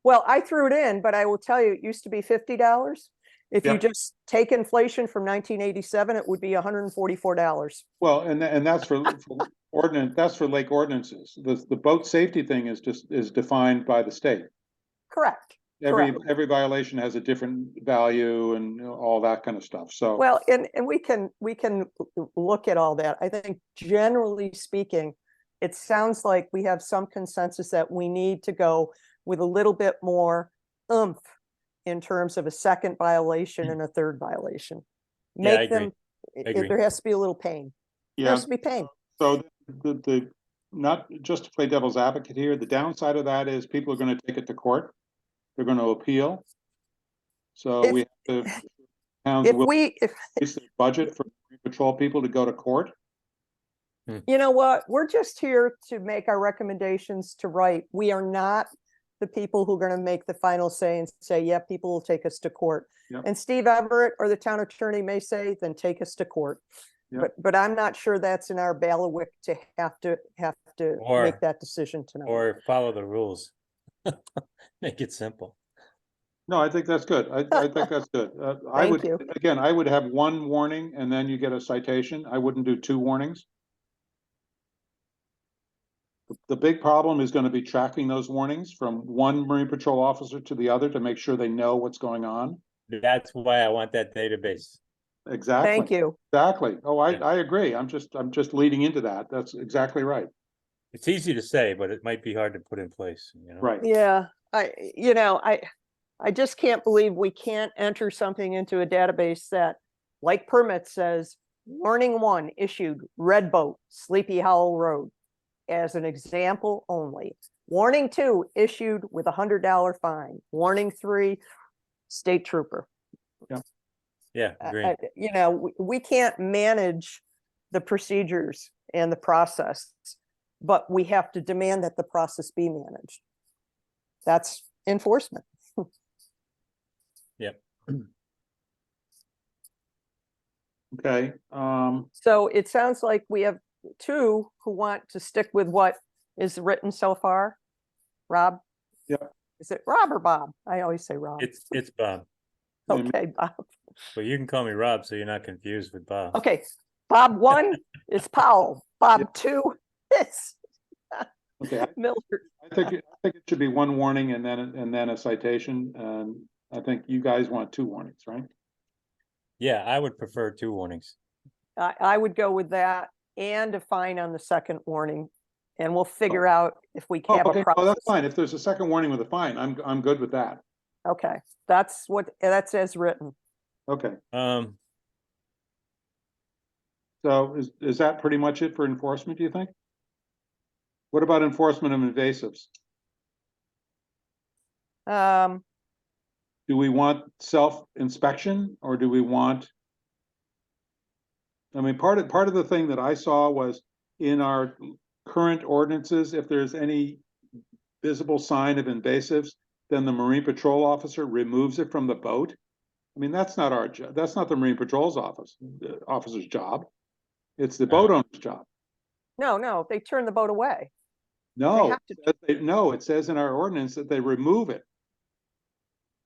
Well, I threw it in, but I will tell you, it used to be $50. If you Yep. just take inflation from 1987, it would be $144. Well, and that's for ordinance, that's for lake ordinances. The boat safety thing is defined by the state. Correct. Every violation has a different value and all that kind of stuff, so. Well, and we can look at all that. I think generally speaking, it sounds like we have some consensus that we need to go with a little bit more oomph in terms of a second violation and a third violation. Yeah, I Make them, agree. there has to be a little pain. There Yeah, has to be pain. so the, not just to play devil's advocate here, the downside of that is people are gonna take it to court. They're gonna appeal. So If- we have to, towns If will we, if, increase their budget for patrol people to go to court. you know what, we're just here to make our recommendations to write. We are not the people who are gonna make the final say and say, yeah, people will take us to court. Yep. And Steve Everett or the town attorney may say, then take us to court. Yep. But I'm not sure that's in our bailiwick to have to Or- make that decision tonight. Or follow the rules. Make it simple. No, I think that's good. I think that's good. I Thank would, you. again, I would have one warning and then you get a citation. I wouldn't do two warnings. The big problem is gonna be tracking those warnings from one Marine Patrol officer to the other to make sure they know what's going on. That's why I want that database. Exactly. Thank you. Exactly. Oh, Yeah. I agree. I'm just leading into that. That's exactly right. It's easy to say, but it might be hard to put in place, you know? Right. Yeah, I just can't believe we can't enter something into a database that, like permit says, warning one issued, Red Boat, Sleepy Hollow Road, as an example only. Warning two issued with $100 fine. Warning three, state trooper. Yeah, agree. We can't manage the procedures and the process, but we have to demand that the process be managed. That's enforcement. Yep. Okay, So it sounds like we have two who want to stick with what is written so far. Rob? Yep. Is it Rob or Bob? I always say Rob. It's Bob, Okay, Bob. but you can call me Rob, so you're not confused with Bob. Okay, Bob one is Powell. Bob Yep. two is okay. Miller. I think it should be one warning and then a citation. And I think you guys want two warnings, right? Yeah, I would prefer two warnings. I would go with that and a fine on the second warning. And we'll figure out if we Oh, have a okay, well, process. that's fine. If there's a second warning with a fine, I'm good with that. Okay, that's as written. Okay, Um, so is that pretty much it for enforcement, do you think? What about enforcement of invasives? Do we want self-inspection or do we want? I mean, part of the thing that I saw was in our current ordinances, if there's any visible sign of invasives, then the Marine Patrol officer removes it from the boat. I mean, that's not our job. That's not the Marine Patrol's officer's job. It's the boat owner's job. No, they turn the boat away. No, have to- no, it says in our ordinance that they remove it.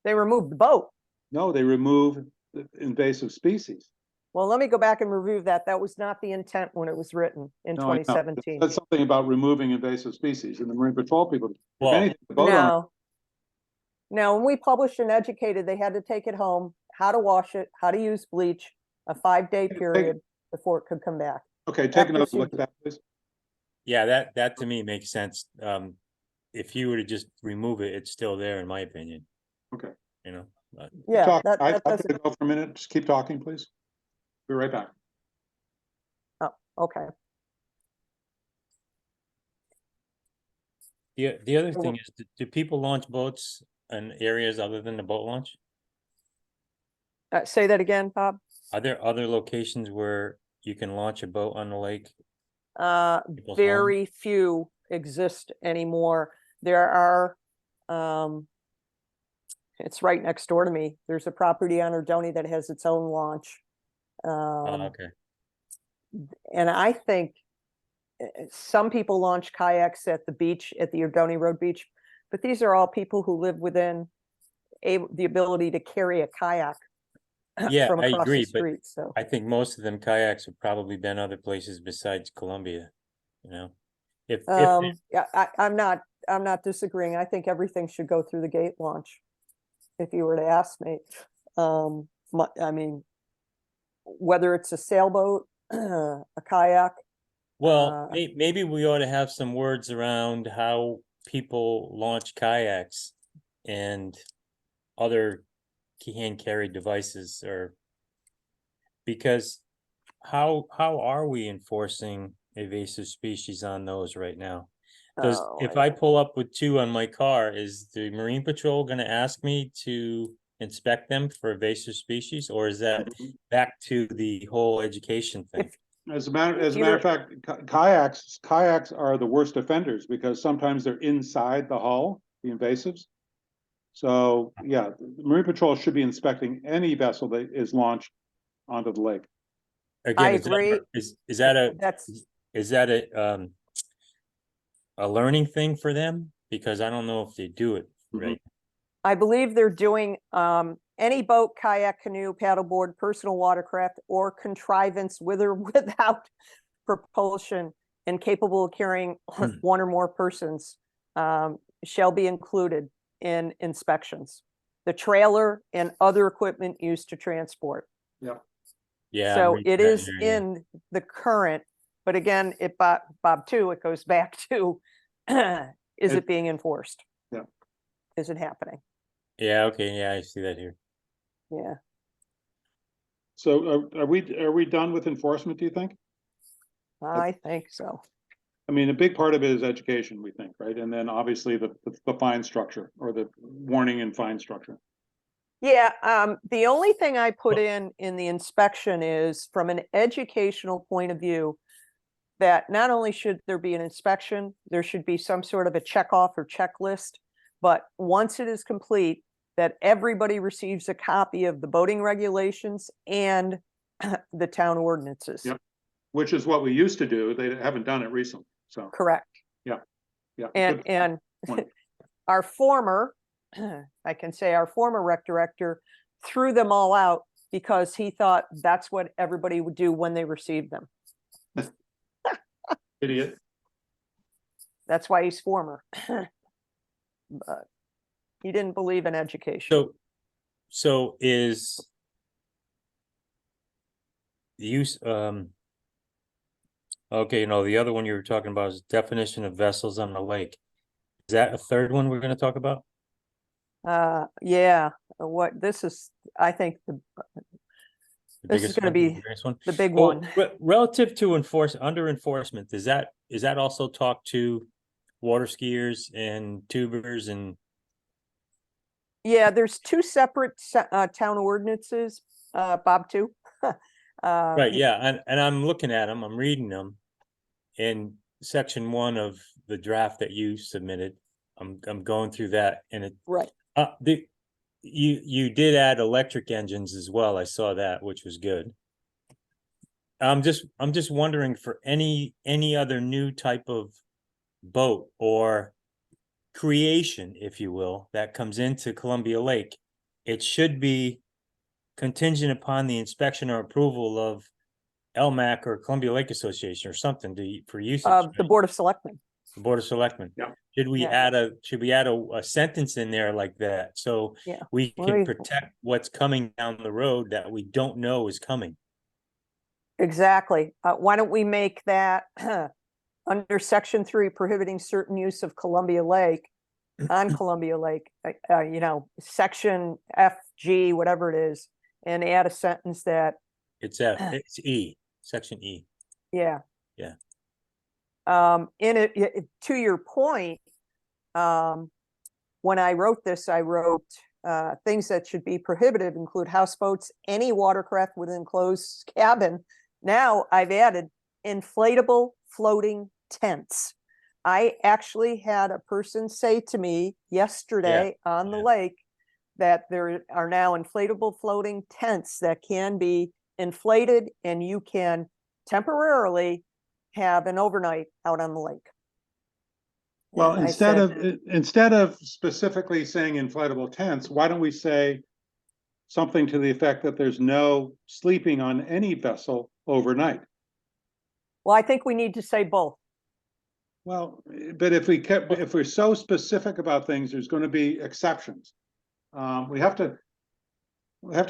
They removed the boat. No, they remove the invasive species. Well, let me go back and review that. That was not the intent when it was written in No, I know. 2017. That's something about removing invasive species and the Marine Patrol people. If Well, anything, the boat owner, No. Now, when we published and educated, they had to take it home, how to wash it, how to use bleach, a 5-day period before it could come back. okay, take after another look at season. that, please. yeah, that to me makes sense. If you were to just remove it, it's still there, in my opinion. Okay. You know, but- Yeah, Talk- that I'm doesn't, gonna go for a minute, just keep talking, please. Be right back. okay. the other So thing is, do people launch boats in areas other than the boat launch? Say that again, Bob. Are there other locations where you can launch a boat on the lake? People's home? Very few exist anymore. There are, it's right next door to me. There's a property on Erdoney that has its own launch. Okay, And I think some people launch kayaks at the beach, at the Erdoney Road Beach, but these are all people who live within the ability to carry a kayak Yeah, from I across the agree, but street, so. I think most of them kayaks have probably been other places besides Columbia, you know? If, Yeah, I'm not disagreeing. I think everything should go through the gate launch. If you were to ask me, I mean, whether it's a sailboat, a kayak, well, uh, maybe we ought to have some words around how people launch kayaks and other hand carried devices, or because how are we enforcing invasive species on those right now? Does, oh, if I pull up with two on my car, is the Marine Patrol gonna ask me to inspect them for invasive species, or is that back to the whole education thing? If- As a matter If of you were- fact, kayaks are the worst offenders because sometimes they're inside the hull, the invasives. So, yeah, the Marine Patrol should be inspecting any vessel that is launched onto the lake. Again, agree. is that That's, is that a learning thing for them? Because I don't know if they do it right. I believe they're doing, any boat, kayak, canoe, paddleboard, personal watercraft, or contrivance with or without propulsion and capable of carrying one or more persons, shall be included in inspections. The trailer and other equipment used to transport. Yeah. I'm So reading it that is here, yeah. in the current, but again, Bob, too, it goes back to, is it being enforced? Yeah. Is it happening? Yeah, okay, yeah, I see that here. Yeah. So are we done with enforcement, do you think? I think so. I mean, a big part of it is education, we think, right? And then obviously the fine structure or the warning and fine structure. Yeah, the only thing I put in the inspection is from an educational point of view, that not only should there be an inspection, there should be some sort of a checkoff or checklist. But once it is complete, that everybody receives a copy of the boating regulations and the town ordinances. Yep. Which is what we used to do. They haven't done it recently, so, Correct. yeah. And, good and point. our former, I can say our former rec director threw them all out because he thought that's what everybody would do when they received them. Idiot. That's why he's former. But he didn't believe in education. So is the use, okay, no, the other one you were talking about is definition of vessels on the lake. Is that a third one we're gonna talk about? Yeah, what this is, I think The this is biggest gonna one, the be biggest one? the big Well, one. relative to under enforcement, is that also talk to water skiers and tubers and? Yeah, there's two separate town ordinances, Bob, too. Right, yeah, and I'm looking at them, I'm reading them. In section 1 of the draft that you submitted, I'm going through that, and it, Right. you did add electric engines as well, I saw that, which was good. I'm just wondering for any other new type of boat or creation, if you will, that comes into Columbia Lake, it should be contingent upon the inspection or approval of LMAC or Columbia Lake Association or something for usage. The right? Board of Selectmen. The Board of Selectmen. Yeah. Should we Yeah. add a sentence in there like that, so Yeah. we Let can me- protect what's coming down the road that we don't know is coming? Exactly. Why don't we make that under section 3, prohibiting certain use of Columbia Lake, on Columbia Lake, section FG, whatever it is, and add a sentence that, It's E, section E. yeah. Yeah. In it, to your point, when I wrote this, I wrote, things that should be prohibited include houseboats, any watercraft with enclosed cabin. Now I've added inflatable floating tents. I actually had a person say to me yesterday on the yeah. lake that there are now inflatable floating tents that can be inflated and you can temporarily have an overnight out on the lake. Well, And I instead said, of specifically saying inflatable tents, why don't we say something to the effect that there's no sleeping on any vessel overnight. Well, I think we need to say both. Well, but if we're so specific about things, there's going to be exceptions. We have to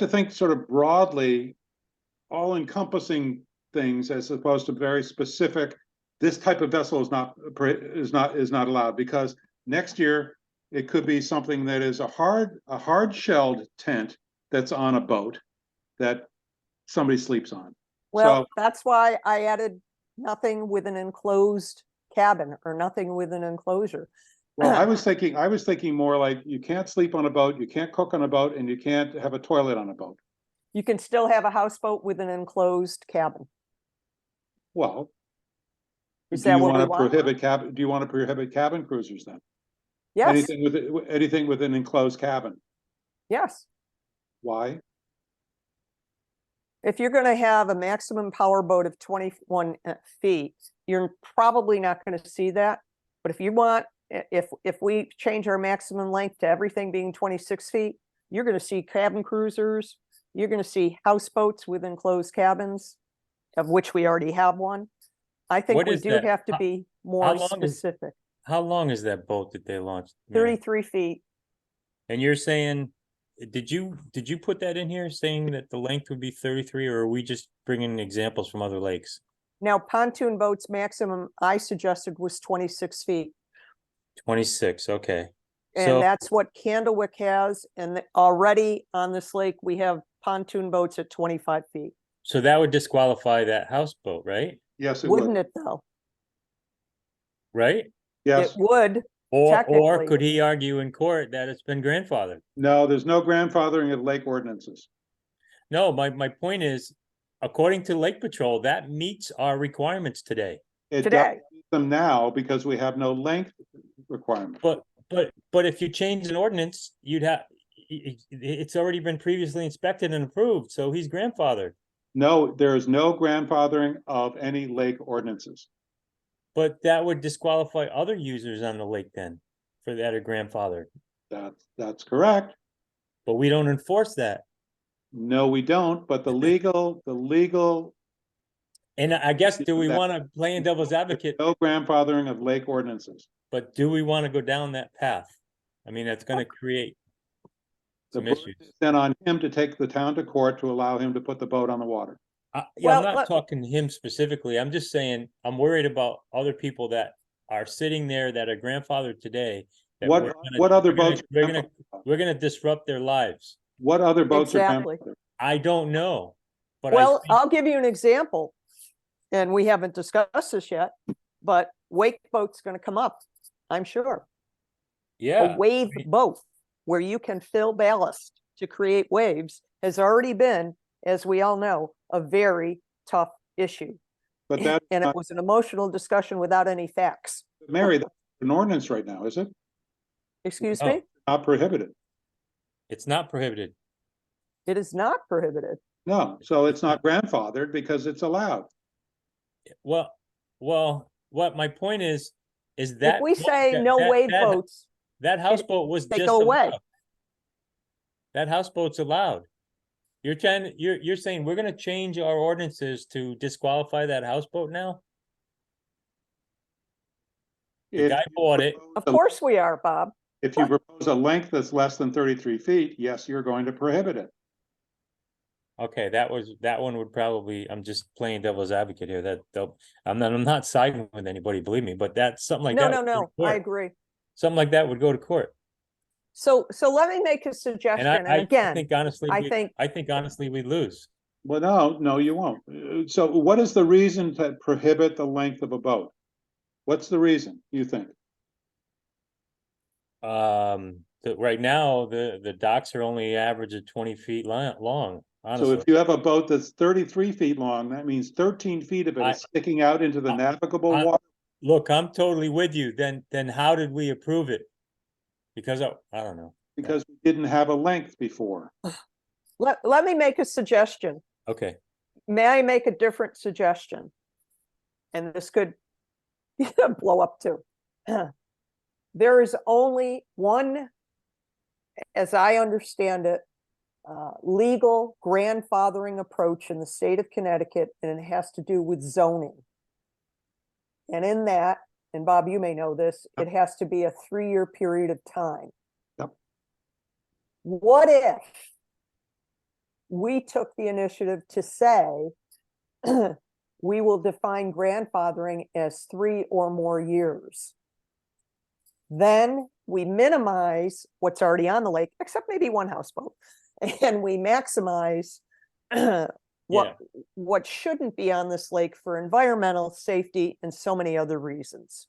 think sort of broadly, all encompassing things as opposed to very specific. This type of vessel is not allowed, because next year it could be something that is a hard shelled tent that's on a boat that somebody sleeps on. Well, So- that's why I added nothing with an enclosed cabin or nothing with an enclosure. Well, I was thinking more like you can't sleep on a boat, you can't cook on a boat, and you can't have a toilet on a boat. You can still have a houseboat with an enclosed cabin. Well, Is do that you what we want to want? prohibit cabin cruisers then? Yes, Anything with an enclosed cabin? yes. Why? If you're gonna have a maximum power boat of 21 feet, you're probably not gonna see that. But if you want, if we change our maximum length to everything being 26 feet, you're gonna see cabin cruisers, you're gonna see houseboats with enclosed cabins, of which we already have one. I think What we is do that? have to be more long is- specific. How long is that boat that they launched? Mary? 33 feet. And you're saying, did you put that in here saying that the length would be 33, or are we just bringing examples from other lakes? Now pontoon boats maximum I suggested was 26 feet. 26, okay. And So, that's what Candlewick has, and already on this lake, we have pontoon boats at 25 feet. so that would disqualify that houseboat, right? Yes, it would. Wouldn't it though? Right? Yes. It would. Or Technically. could he argue in court that it's been grandfathered? No, there's no grandfathering of lake ordinances. No, my point is, according to Lake Patrol, that meets our requirements today. It Today. doesn't meet them now because we have no length requirement. But if you change an ordinance, you'd have, it's already been previously inspected and approved, so he's grandfathered. No, there is no grandfathering of any lake ordinances. But that would disqualify other users on the lake then, for that are grandfathered. That's correct. But we don't enforce that. No, we don't, but the legal, And I guess, do we That- want to play in devil's advocate, no grandfathering of lake ordinances. but do we want to go down that path? I mean, that's gonna create The some burden issues. is then on him to take the town to court to allow him to put the boat on the water. Yeah, I'm Well, not talking to him specifically. I'm just saying, I'm worried about other people that are sitting there that are grandfathered today. that we're gonna- What other we're gonna- boats? We're gonna disrupt their lives. What other boats are Exactly. grandfathered? I don't know. But I Well, think- I'll give you an example. And we haven't discussed this yet, but wake boat's gonna come up, I'm sure. yeah, A wave right. boat where you can fill ballast to create waves has already been, as we all know, a very tough issue. But that, And it was an emotional discussion without any facts. Mary, that's an ordinance right now, is it? Excuse Oh. me? Not prohibited. It's not prohibited. It is not prohibited. No, so it's not grandfathered because it's allowed. Well, what my point is If that. we say that- no that- wave that- boats, That houseboat was they just go away. allowed. That houseboat's allowed. You're saying we're gonna change our ordinances to disqualify that houseboat now? The If guy you bought it. propose of a- course we are, Bob. If you propose a length that's less than 33 feet, yes, you're going to prohibit it. Okay, that one would probably, I'm just playing devil's advocate here, I'm not siding with anybody, believe me, but that's something like No, that. no, would go to no, I court. agree. Something like that would go to court. So let me make a suggestion, And and I again, think honestly, I think- I think honestly we'd lose. Well, no, you won't. So what is the reason to prohibit the length of a boat? What's the reason, you think? Right now, the docks are only average of 20 feet long, So honestly. if you have a boat that's 33 feet long, that means 13 feet of it is sticking out into the navigable I- water. Look, I'm totally with you. Then how did we approve it? Because I don't know. Because we didn't have a length before. let me make a suggestion. Okay, May I make a different suggestion? And this could blow up too. There is only one, as I understand it, legal grandfathering approach in the state of Connecticut, and it has to do with zoning. And in that, and Bob, you may know this, it has to be a 3-year period of time. Yep. What if we took the initiative to say, we will define grandfathering as 3 or more years? Then we minimize what's already on the lake, except maybe one houseboat, and we maximize what shouldn't be on this lake for environmental safety and so many other reasons.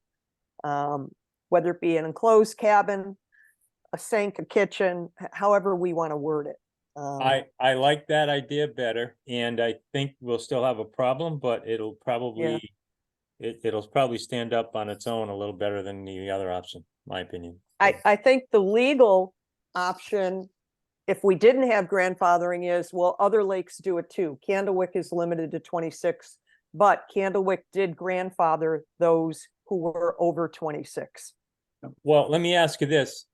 Whether it be an enclosed cabin, a sink, a kitchen, however we want to word it. I like that idea better, and I think we'll still have a problem, but it'll probably it'll probably stand up on its own a little better than the other option, my opinion. I think the legal option, if we didn't have grandfathering, is, well, other lakes do it too. Candlewick is limited to 26, but Candlewick did grandfather those who were over 26. Well, let me ask you this.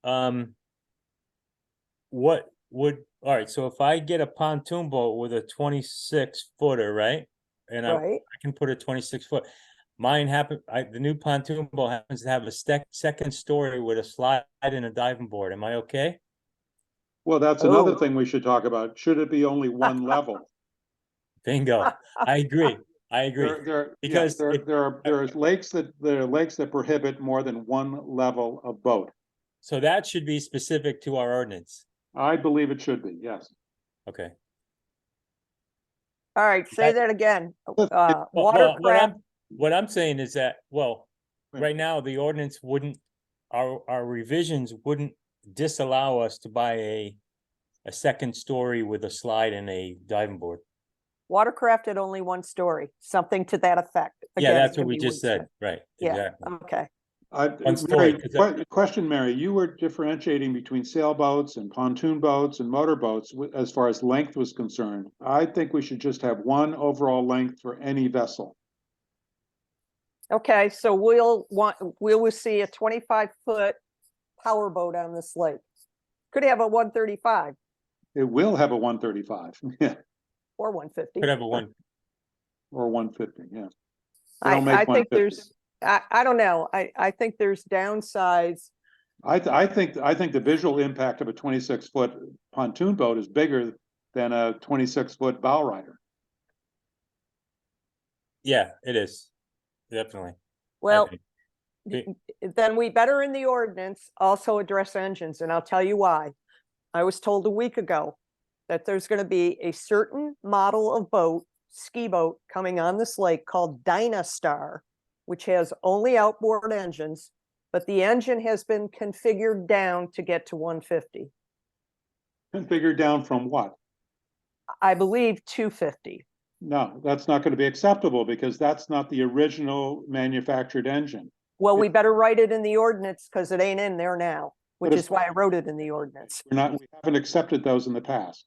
What would, all right, so if I get a pontoon boat with a 26 footer, right? And I Right? can put a 26 foot. Mine the new pontoon boat happens to have a second story with a slide and a diving board. Am I okay? Well, that's another Oh. thing we should talk about. Should it be only one level? Bingo. I agree. I agree. Because there are lakes that prohibit more than one level of boat. So that should be specific to our ordinance. I believe it should be, yes. Okay. All right, say that again. Well, Watercraft. what I'm saying is that, well, Right. right now, the ordinance wouldn't, our revisions wouldn't disallow us to buy a second story with a slide and a diving board. Watercraft had only one story, something to that effect. Yeah, Again, it that's what can we be just said, right, Yeah. exactly. Okay. One story, Mary, 'cause question, Mary, you were differentiating between sailboats and pontoon boats and motorboats as far as length was concerned. I think we should just have one overall length for any vessel. Okay, so we'll see a 25-foot powerboat on this lake. Could have a 135 It will have a 135, yeah, or 150. Could have a one, or 150, yeah. They don't make I think 150. there's, I don't know. I think there's downsides. I think the visual impact of a 26-foot pontoon boat is bigger than a 26-foot bow rider. yeah, it is, definitely. I Well, think. then we better in the ordinance also address engines, and I'll tell you why. I was told a week ago that there's going to be a certain model of boat, ski boat, coming on this lake called Dynastar, which has only outboard engines, but the engine has been configured down to get to 150. Configured down from what? I believe 250. No, that's not going to be acceptable because that's not the original manufactured engine. Well, we better write it in the ordinance because it ain't in there now, which it's- is why I wrote it in the ordinance. We haven't accepted those in the past.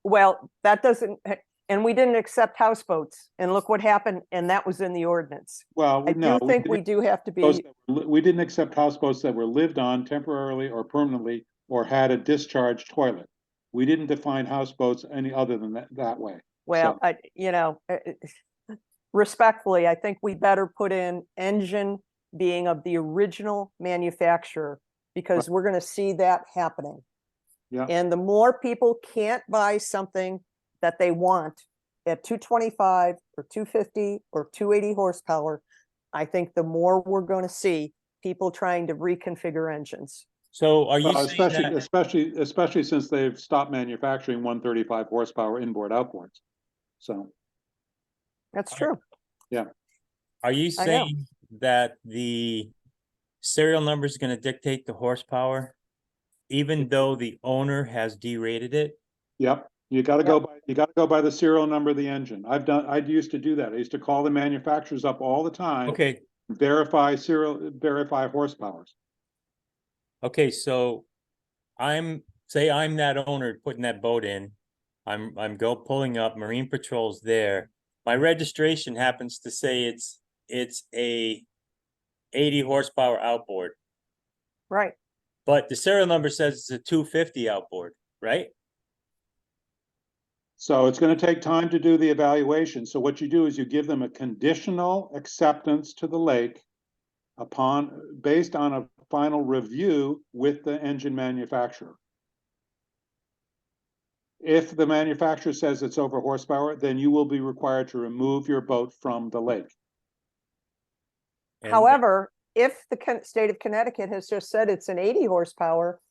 Well, that doesn't, and we didn't accept houseboats, and look what happened, and that was in the ordinance. Well, I no, do think we do have to be, we didn't accept houseboats that were lived on temporarily or permanently or had a discharge toilet. We didn't define houseboats any other than that way. well, respectfully, I think we better put in engine being of the original manufacturer, because we're gonna see that happening. Yeah. And the more people can't buy something that they want at 225 or 250 or 280 horsepower, I think the more we're going to see people trying to reconfigure engines. So are you Well, saying that, especially since they've stopped manufacturing 135 horsepower inboard outboards. So, That's true. are you I know. saying that the serial number is gonna dictate the horsepower? Even though the owner has derated it? yep, you gotta go by the serial number of the engine. I used to do that. I used to call the manufacturers up all the time. Okay, Verify horsepowers. okay, so say I'm that owner putting that boat in. I'm pulling up, Marine Patrol's there. My registration happens to say it's a 80 horsepower outboard, Right. but the serial number says it's a 250 outboard, right? So it's gonna take time to do the evaluation. So what you do is you give them a conditional acceptance to the lake based on a final review with the engine manufacturer. If the manufacturer says it's over horsepower, then you will be required to remove your boat from the lake. And- However, if the state of Connecticut has just said it's an 80 horsepower,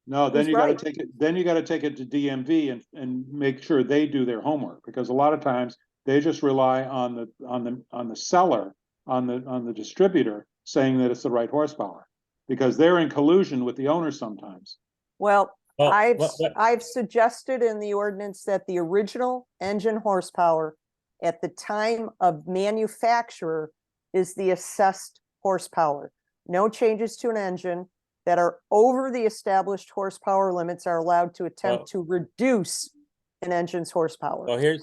No, then Who's you gotta right? take it, then you gotta take it to DMV and make sure they do their homework, because a lot of times they just rely on the seller, on the distributor saying that it's the right horsepower. Because they're in collusion with the owner sometimes. well, Well, I've suggested in the ordinance that the original engine horsepower at the time of manufacture is the assessed horsepower. No changes to an engine that are over the established horsepower limits are allowed to attempt to reduce an engine's horsepower. Well, here's,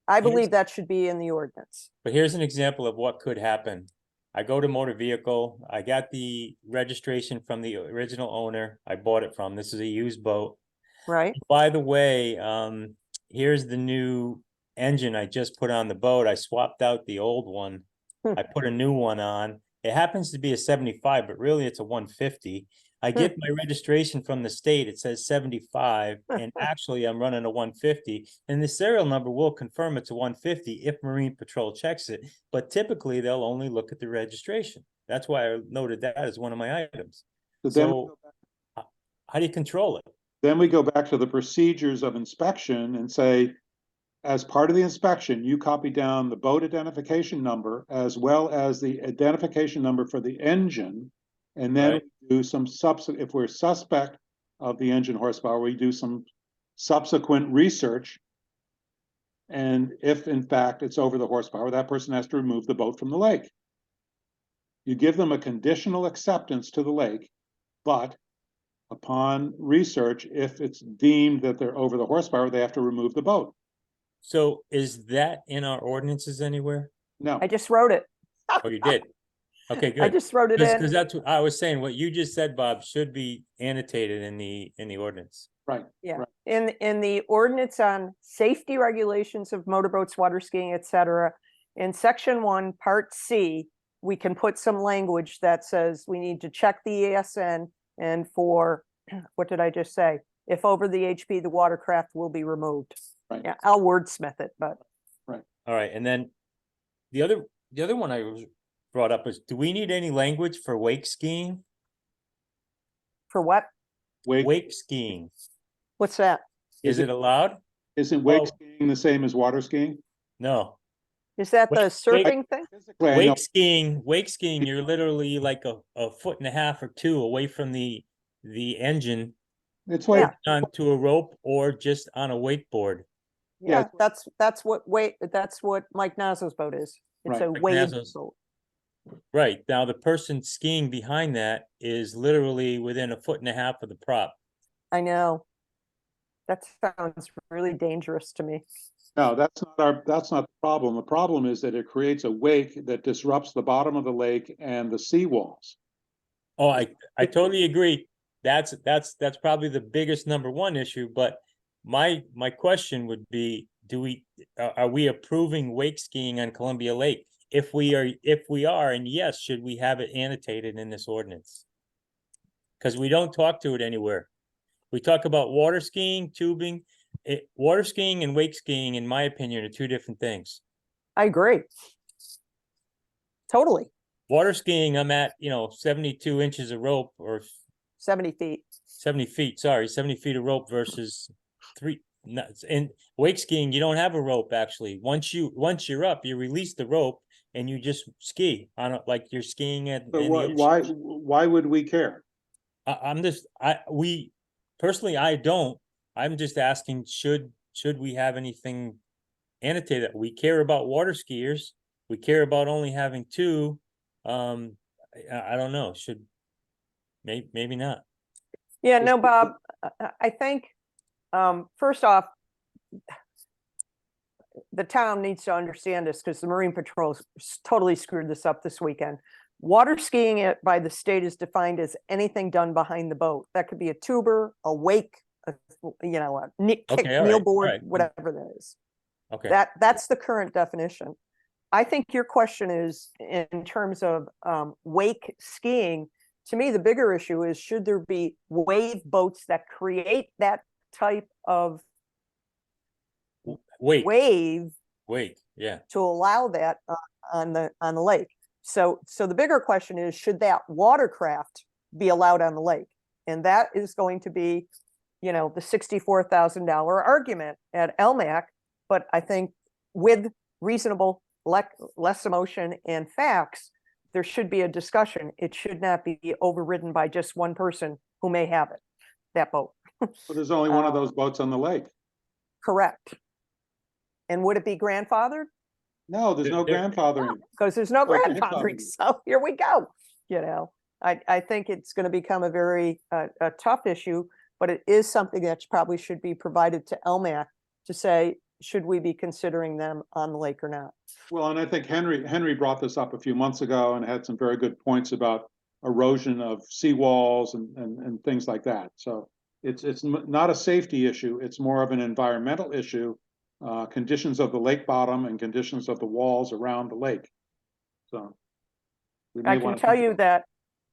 I believe that should be in the ordinance. but here's an example of what could happen. I go to motor vehicle, I got the registration from the original owner I bought it from. This is a used boat. Right? By the way, here's the new engine I just put on the boat. I swapped out the old one. I put a new one on. It happens to be a 75, but really it's a 150. I get my registration from the state. It says 75, and actually I'm running a 150. And the serial number will confirm it's a 150 if Marine Patrol checks it. But typically they'll only look at the registration. That's why I noted that as one of my items. So how do you control it? Then we go back to the procedures of inspection and say, as part of the inspection, you copy down the boat identification number as well as the identification number for the engine. And then Right. we do some if we're suspect of the engine horsepower, we do some subsequent research. And if in fact it's over the horsepower, that person has to remove the boat from the lake. You give them a conditional acceptance to the lake, but upon research, if it's deemed that they're over the horsepower, they have to remove the boat. So is that in our ordinances anywhere? No, I just wrote it. Oh, you did? Okay, good. I just wrote it in. Because that's what I was saying, what you just said, Bob, should be annotated in the ordinance. right. Yeah, right. in the ordinance on safety regulations of motorboats, water skiing, et cetera, in section 1, part C, we can put some language that says we need to check the ESN, and for, what did I just say? If over the HP, the watercraft will be removed. Right. Yeah, I'll wordsmith it, but All right, and then the other one I was brought up is, do we need any language for wake skiing? for what? Wake skiing, What's that? is it allowed? Isn't wake Well- skiing the same as water skiing? No. Is that the Wake- surfing thing? Physically, I know. Wake skiing, you're literally like a foot and a half or two away from the engine It's like, Yeah. onto a rope or just on a wakeboard. Yeah, Yeah, that's what Mike Nazo's boat is. It's Right. a Mike wave Nazo's. boat. Right, now the person skiing behind that is literally within a foot and a half of the prop. I know. That sounds really dangerous to me. no, that's not the problem. The problem is that it creates a wake that disrupts the bottom of the lake and the seawalls. Oh, I totally agree. That's probably the biggest number one issue, but my question would be, are we approving wake skiing on Columbia Lake? If we are, and yes, should we have it annotated in this ordinance? Because we don't talk to it anywhere. We talk about water skiing, tubing. Water skiing and wake skiing, in my opinion, are two different things. I agree. Totally. Water skiing, I'm at, 72 inches of rope, or 70 feet. 70 feet, sorry, 70 feet of rope versus in wake skiing, you don't have a rope actually. Once you're up, you release the rope and you just ski on it like you're skiing at. But in the ocean. why would we care? Personally, I don't. I'm just asking, should we have anything annotated? We care about water skiers. We care about only having two. I don't know, maybe not. Yeah, no, Bob, I think, first off, the town needs to understand this because the Marine Patrol totally screwed this up this weekend. Water skiing by the state is defined as anything done behind the boat. That could be a tuber, a wake, you know, a Okay, kick all kneel right, board, all right. whatever that is. Okay, That's the current definition. I think your question is in terms of wake skiing. To me, the bigger issue is, should there be wave boats that create that type of wait, wave yeah, to allow that on the lake? So the bigger question is, should that watercraft be allowed on the lake? And that is going to be, you know, the $64,000 argument at LMAC. But I think with reasonable less emotion and facts, there should be a discussion. It should not be overridden by just one person who may have it, that boat. But there's only one of those boats on the lake. Correct. And would it be grandfathered? No, there's no There- grandfathering. Because there's no No grandfathering. grandfathering. So here we go. You know, I think it's going to become a very a tough issue, but it is something that probably should be provided to LMAC to say, should we be considering them on the lake or not? Well, and I think Henry brought this up a few months ago and had some very good points about erosion of seawalls and things like that. So it's not a safety issue. It's more of an environmental issue, conditions of the lake bottom and conditions of the walls around the lake. So we may I can want to tell think you about- that,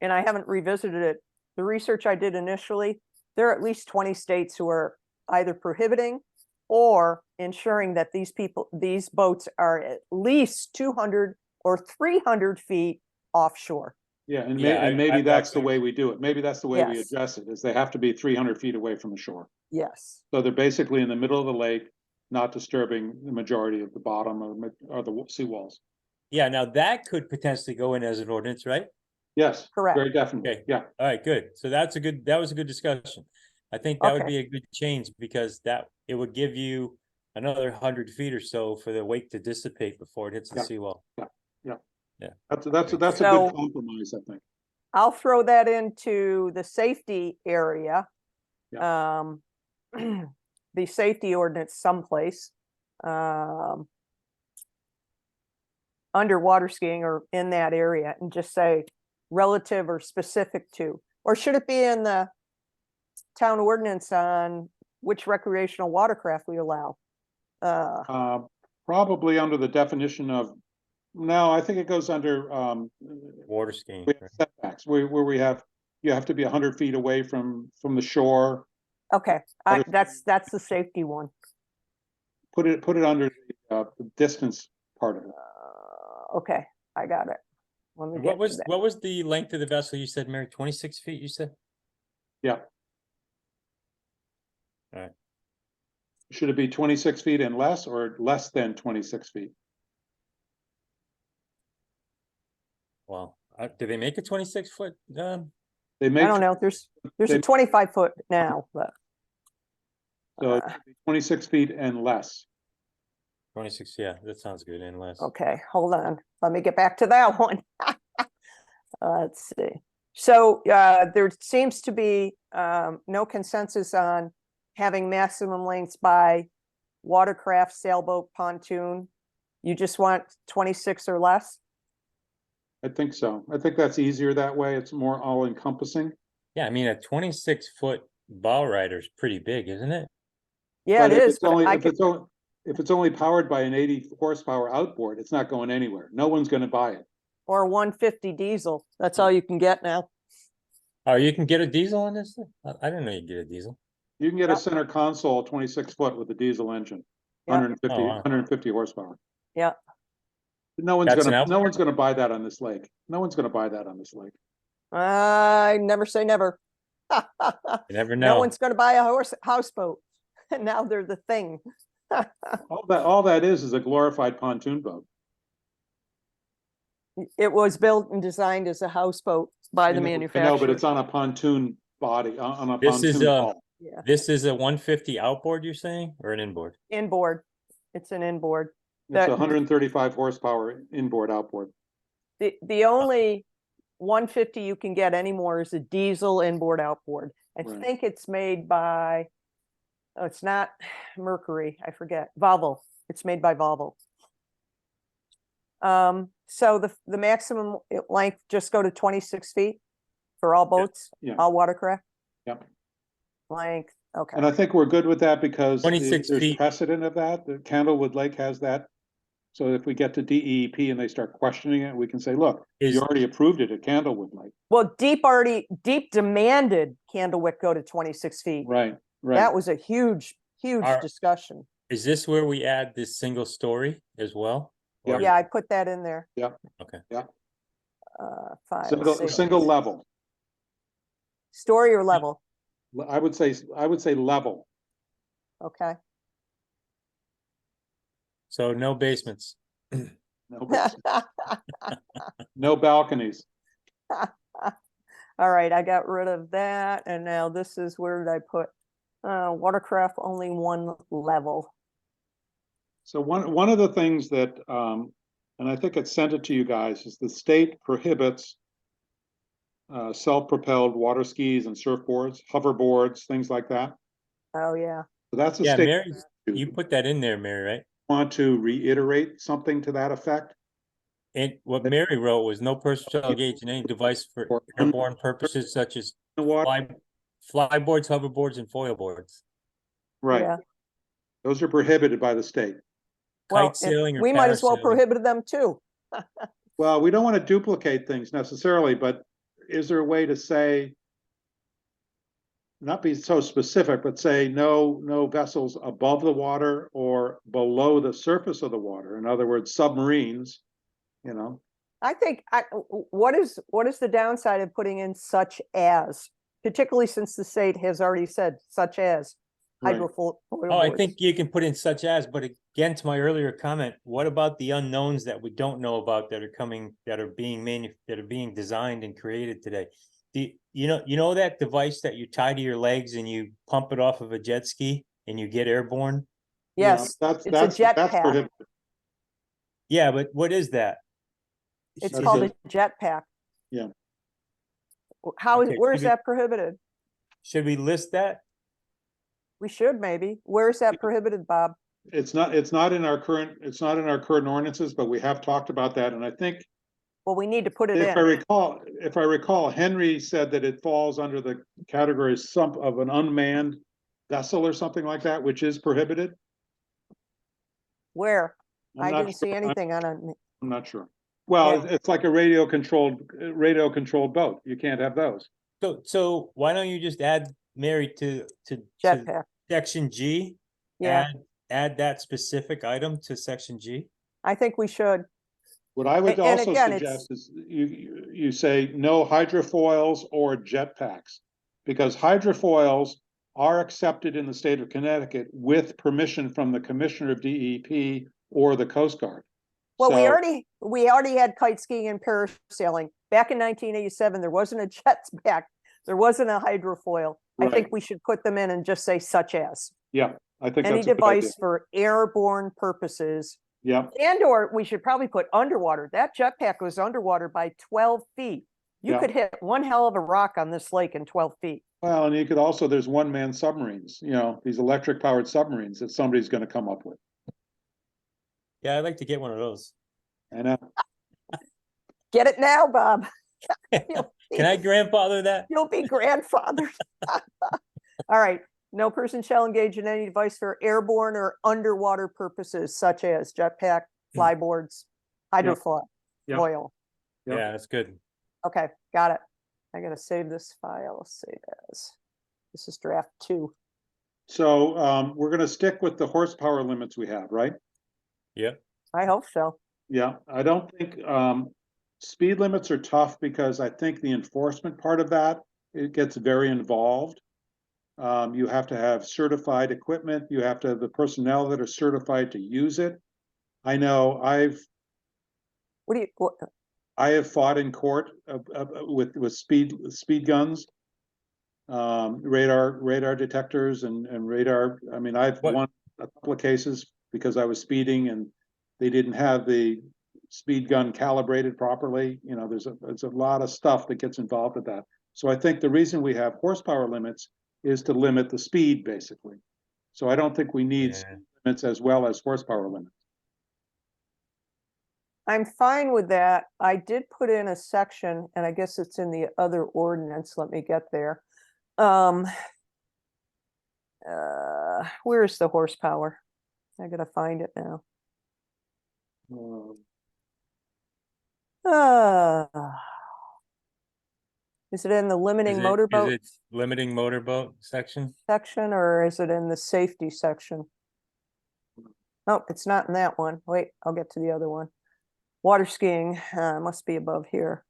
and I haven't revisited it, the research I did initially, there are at least 20 states who are either prohibiting or ensuring that these boats are at least 200 or 300 feet offshore. Yeah, and Yeah, maybe I've that's the actually- way we do it. Maybe that's the way we Yes. address it, is they have to be 300 feet away from the shore. Yes. So they're basically in the middle of the lake, not disturbing the majority of the bottom or the seawalls. yeah, now that could potentially go in as an ordinance, right? Yes, Correct. very definitely. Okay. Yeah, All right, good. So that was a good discussion. I think that would Okay. be a good change because it would give you another 100 feet or so for the wake to dissipate before it hits the Yeah. seawall. that's a So- good compromise, I think. I'll throw that into the safety area. The safety ordinance someplace. Under water skiing or in that area, and just say relative or specific to, or should it be in the town ordinance on which recreational watercraft we allow? Probably under the definition of, no, I think it goes under, Water skiing. we have right? setbacks, where we have, you have to be 100 feet away from the shore. Okay, that's the safety one. Put it under the distance part of it. Okay, I got it. Let me And get to that. what was the length of the vessel you said, Mary? 26 feet, you said? Yeah. All right. Should it be 26 feet and less, or less than 26 feet? Well, do they make a 26-foot? They I make, don't know, there's they- a 25 foot now, but. so it should be 26 feet and less. 26, yeah, that sounds good, and less. Okay, hold on. Let me get back to that one. Let's see. So there seems to be no consensus on having maximum lengths by watercraft, sailboat, pontoon. You just want 26 or less? I think so. I think that's easier that way. It's more all encompassing. Yeah, I mean, a 26-foot bow rider is pretty big, isn't it? Yeah, it But if is, it's but only, I if could, it's only powered by an 80 horsepower outboard, it's not going anywhere. No one's gonna buy it. or 150 diesel. That's all you can get now. Oh, you can get a diesel on this thing? I didn't know you could get a diesel. You can get a Yep. center console 26 foot with a diesel engine, Yep. 150, Oh, wow. 150 horsepower. Yeah. No one's That's an gonna, out- no one's gonna buy that on this lake. No one's gonna buy that on this lake. I never say never. You never No know. one's gonna buy a houseboat. And now they're the thing. All that is a glorified pontoon boat. It was built and designed as a houseboat by the I know, manufacturer. but it's on a pontoon body, on a This is, pontoon hull. Yeah, This is a 150 outboard, you're saying, or an inboard? inboard. It's an inboard. It's that- a 135 horsepower inboard outboard. The only 150 you can get anymore is a diesel inboard outboard. I Right. think it's made by, oh, it's not Mercury, I forget, Volvo. It's made by Volvo. So the maximum length, just go to 26 feet for all boats, yeah. all watercraft? Yep. Length Okay, And I think we're good with that because 26 there's feet. precedent of that. The Candlewood Lake has that. So if we get to DEP and they start questioning it, we can say, look, Is- you already approved it at Candlewood Lake. well, Deep demanded Candlewick go to 26 feet. Right, right. That was a huge Are- discussion. Is this where we add this single story as well? Yep. Or- Yeah, I put that in there. Okay. File Single, save. single level. Story or level, I would say level. okay. So no basements. No, no balconies. All right, I got rid of that, and now this is where did I put, watercraft only one level. So one of the things that, and I think it sent it to you guys, is the state prohibits self-propelled water skis and surfboards, hoverboards, things like that. Oh, yeah. So that's a Yeah, state. Mary, you put that in there, Mary, right? Want to reiterate something to that effect? And what Mary wrote was no person shall engage in any device for Or- airborne purposes such as The water, flyboards, hoverboards, and foil boards. right, Yeah. those are prohibited by the state. Well, Kite sailing or we might as well parasailing. prohibit them too. Well, we don't want to duplicate things necessarily, but is there a way to say, not be so specific, but say no vessels above the water or below the surface of the water? In other words, submarines, you know? I think, what is the downside of putting in such as, particularly since the state has already said such as Right. hydrofoil Oh, I boards? think you can put in such as, but again, to my earlier comment, what about the unknowns that we don't know about that are coming, that are being designed and created today? You know that device that you tie to your legs and you pump it off of a jet ski and you get airborne? Yeah, Yes, that's jet pack. prohibited. Yeah, but what is that? It's Is called it- a jetpack. Yeah. How is, Okay, where should is we- that prohibited? Should we list that? We should maybe. Where is that prohibited, Bob? It's not in our current ordinances, but we have talked about that. And I think Well, we need to put it if I in. recall, Henry said that it falls under the category of an unmanned vessel or something like that, which is prohibited. Where? I'm I not didn't sure. see anything on a, I'm not sure. Well, Yeah. it's like a radio controlled boat. You can't have those. So why don't you just add Mary to jetpack. section G? Yeah, Add that specific item to section G? I think we should. What I would And also again, suggest is you say no hydrofoils or jetpacks, because hydrofoils are accepted in the state of Connecticut with permission from the Commissioner of DEP or the Coast Guard. Well, we So- already had kite skiing and parasailing. Back in 1987, there wasn't a jetpack. There wasn't a hydrofoil. I think Right. we should put them in and just say such as. Yeah, I think Any that's a good idea. device for airborne purposes. Yeah, And or we should probably put underwater. That jetpack was underwater by 12 feet. You Yeah. could hit one hell of a rock on this lake in 12 feet. well, and you could also, there's one-man submarines, these electric powered submarines that somebody's gonna come up with. Yeah, I'd like to get one of those. And Get it now, Bob. Can I grandfather that? You'll be grandfathered. All right. No person shall engage in any device for airborne or underwater purposes such as jetpack, flyboards, hydrofoil. Yeah. Foil. Yep. Yeah, that's good. Okay, got it. I gotta save this file, save as. This is draft 2. so, we're gonna stick with the horsepower limits we have, right? Yep. I hope so. Yeah, I don't think, speed limits are tough because I think the enforcement part of that, it gets very involved. You have to have certified equipment, you have to have the personnel that are certified to use it. I know What do you, I have fought in court with speed guns. Radar detectors and radar, I mean, I've What- won a couple of cases because I was speeding and they didn't have the speed gun calibrated properly. There's a lot of stuff that gets involved with that. So I think the reason we have horsepower limits is to limit the speed, basically. So I don't think we need Yeah. limits as well as horsepower limits. I'm fine with that. I did put in a section, and I guess it's in the other ordinance. Let me get there. Where's the horsepower? I gotta find it now. Uh, is it in the Is limiting it, is motorboat it limiting motorboat section? section, or is it in the safety section? Oh, it's not in that one. Wait, I'll get to the other one. Water skiing, must be above here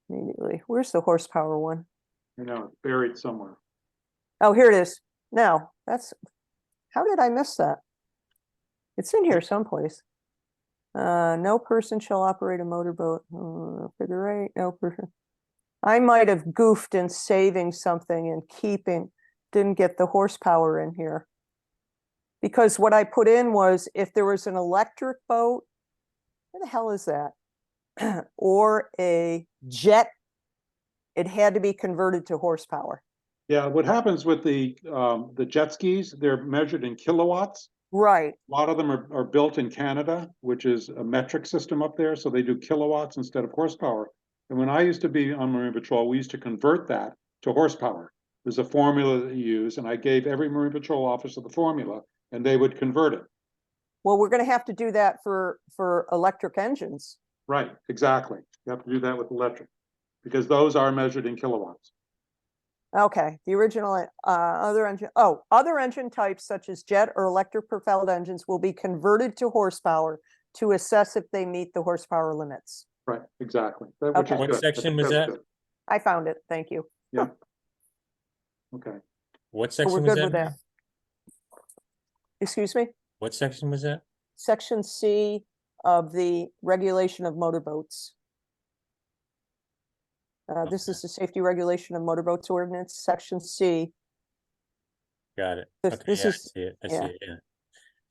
immediately. Where's the horsepower one? You know, it's buried somewhere. Oh, here it is. Now, how did I miss that? It's in here someplace. No person shall operate a motorboat. Figure 8, no person. I might have goofed in saving something and didn't get the horsepower in here. Because what I put in was if there was an electric boat, what the hell is that? Or a jet, it had to be converted to horsepower. Yeah, what happens with the jet skis, they're measured in kilowatts. Right. A lot of them are built in Canada, which is a metric system up there, so they do kilowatts instead of horsepower. And when I used to be on Marine Patrol, we used to convert that to horsepower. There's a formula that you use, and I gave every Marine Patrol officer the formula, and they would convert it. Well, we're going to have to do that for electric engines. Right, exactly. You have to do that with electric, because those are measured in kilowatts. Okay, the original other engine types such as jet or electric propelled engines will be converted to horsepower to assess if they meet the horsepower limits. Right, exactly. Okay. What section was that? I found it. Thank you. Yeah. Okay. What So we're section was good with that? that. Excuse me? What section was that? Section C of the regulation of motorboats. This is the safety regulation of motorboats ordinance, section C. Got it. This- Okay, this yeah, I is- see it. I yeah. see it, yeah.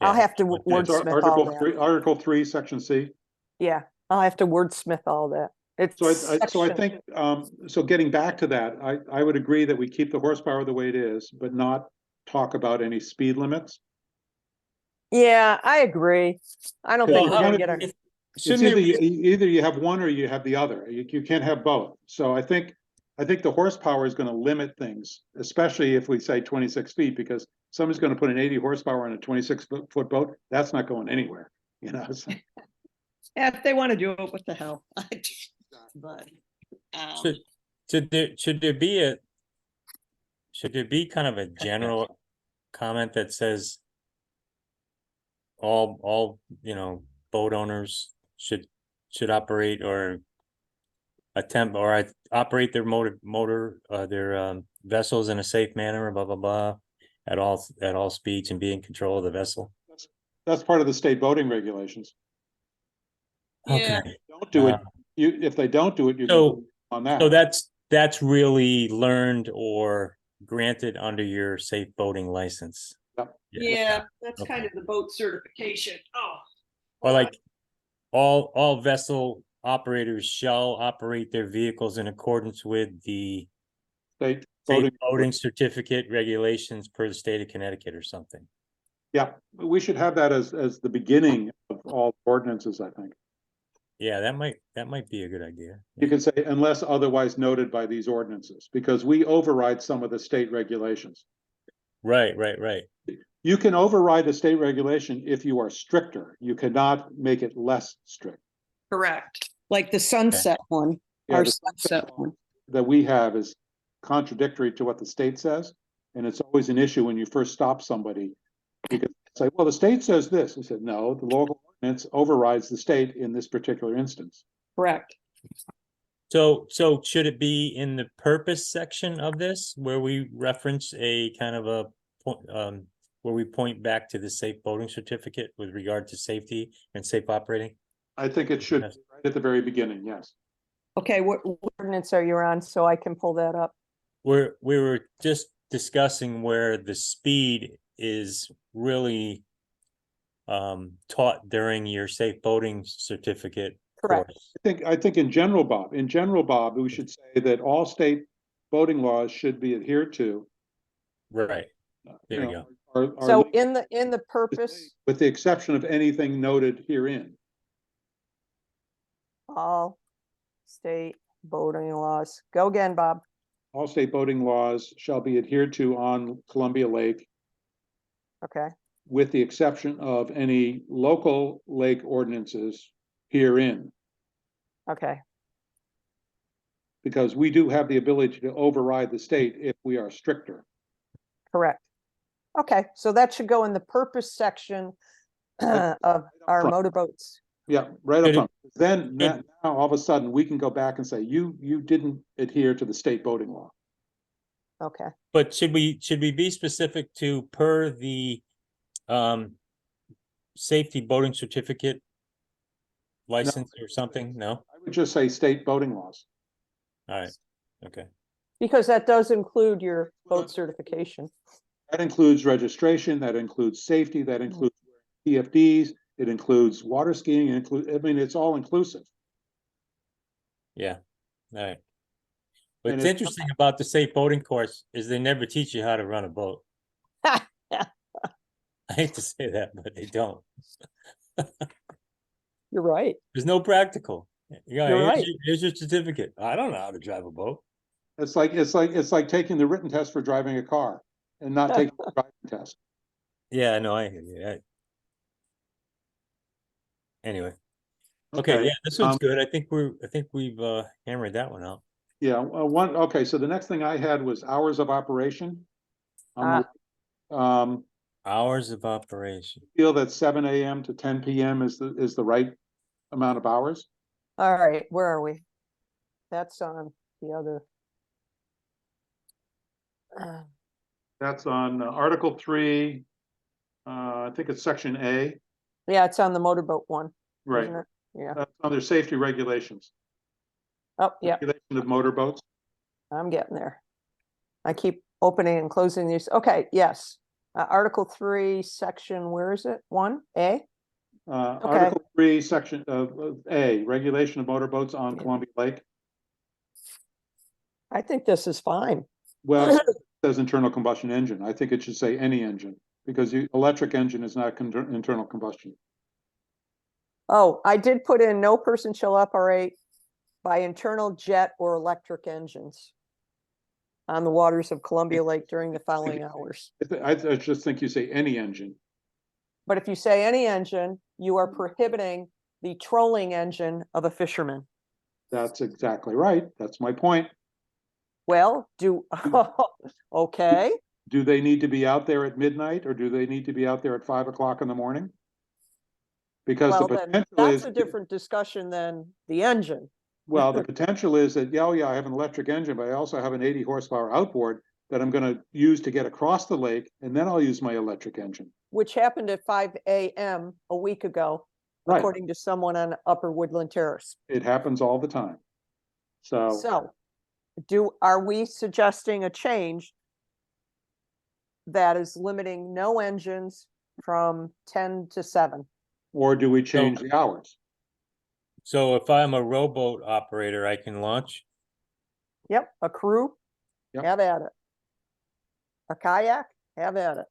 I'll Yeah, have to what that- It's wordsmith all Article that. 3, Article 3, Section C. Yeah, I'll have to wordsmith all that. It's So I section- think, so getting back to that, I would agree that we keep the horsepower the way it is, but not talk about any speed limits. Yeah, I agree. I don't think Well, we're gonna how- get a, It's Shouldn't either it, either you have one or you have the other. You can't have both. So I think the horsepower is gonna limit things, especially if we say 26 feet, because somebody's gonna put an 80 horsepower on a 26-foot boat, that's not going anywhere, you know? So- Yeah, if they want to do it, what the hell? But, should there be kind of a general comment that says all, boat owners should operate or attempt or operate their their vessels in a safe manner, blah, blah, blah, at all speeds and be in control of the vessel? That's part of the state boating regulations. Yeah. Okay, Don't do it, if they don't do it, you're So- gonna on that. so that's really learned or granted under your safe boating license. yeah, that's Okay. kind of the boat certification. Oh. Or like all vessel operators shall operate their vehicles in accordance with the State safe boating, boating certificate regulations per the state of Connecticut or something. yeah, we should have that as the beginning of all ordinances, I think. Yeah, that might be a good idea. You can say unless otherwise noted by these ordinances, because we override some of the state regulations. Right. You can override a state regulation if you are stricter. You cannot make it less strict. Correct. Like the sunset one, Yeah, our the sunset one. that we have is contradictory to what the state says. And it's always an issue when you first stop somebody. Because it's like, well, the state says this. I said, no, the local ordinance overrides the state in this particular instance. Correct. So should it be in the purpose section of this where we reference a kind of a point, where we point back to the safe boating certificate with regard to safety and safe operating? I think it should be Yes. right at the very beginning, yes. okay, what ordinance are you on so I can pull that up? We were just discussing where the speed is really taught during your safe boating certificate Correct. course. I think in general, Bob, we should say that all state voting laws should be adhered to. Right, there you you know, go. are So in the purpose, with the exception of anything noted herein. all state voting laws. Go again, Bob. All state voting laws shall be adhered to on Columbia Lake Okay, with the exception of any local lake ordinances herein, okay, because we do have the ability to override the state if we are stricter. correct. Okay, so that should go in the purpose section of our front. motorboats. Yeah, right up Good. front. Then Good. now all of a sudden we can go back and say, you didn't adhere to the state boating law. Okay, But should we be specific to per the safety boating certificate license or something? No? I would just say state boating laws. All right, okay. because that does include your boat certification. That includes registration, that includes safety, that includes PFDs, it includes water skiing, I mean, it's all inclusive. Yeah, all right. And What's it's- interesting about the safe boating course is they never teach you how to run a boat. I hate to say that, but they don't. You're right. There's no practical. Yeah, You're right. here's your certificate. I don't know how to drive a boat. It's like taking the written test for driving a car and not taking the driving test. Yeah, no, I hear you. Anyway, okay, yeah, this one's good. I think we've hammered that one out. Yeah, okay, so the next thing I had was hours of operation. Hours of operation. Feel that 7 AM to 10 PM is the right amount of hours? All right, where are we? That's on the other. That's on Article 3. I think it's Section A, Yeah, it's on the motorboat one. right? isn't it? Yeah. That's under safety regulations. Oh, yeah, Regulation of motorboats. I'm getting there. I keep opening and closing these. Okay, yes. Article 3, section, where is it? 1A? Article 3, Section of A, regulation of motorboats on Yeah. Columbia Lake. I think this is fine. Well, it says internal combustion engine. I think it should say any engine, because the electric engine is not internal combustion. Oh, I did put in no person shall operate by internal jet or electric engines on the waters of Columbia Lake during the following hours. I just think you say any engine. But if you say any engine, you are prohibiting the trolling engine of a fisherman. That's exactly right. That's my point. Well, okay, Do they need to be out there at midnight, or do they need to be out there at 5 o'clock in the morning? Because the well, then potential that's is, a different discussion than the engine. well, the potential is that, yeah, I have an electric engine, but I also have an 80 horsepower outboard that I'm gonna use to get across the lake, and then I'll use my electric engine. Which happened at 5 AM a week ago, Right, according to someone on Upper Woodland Terrace. it happens all the time. So, Are we suggesting a change that is limiting no engines from 10 to 7? or do we change the hours? So if I'm a rowboat operator, I can launch? Yep, a crew, Yep. have at it. A kayak, have at it.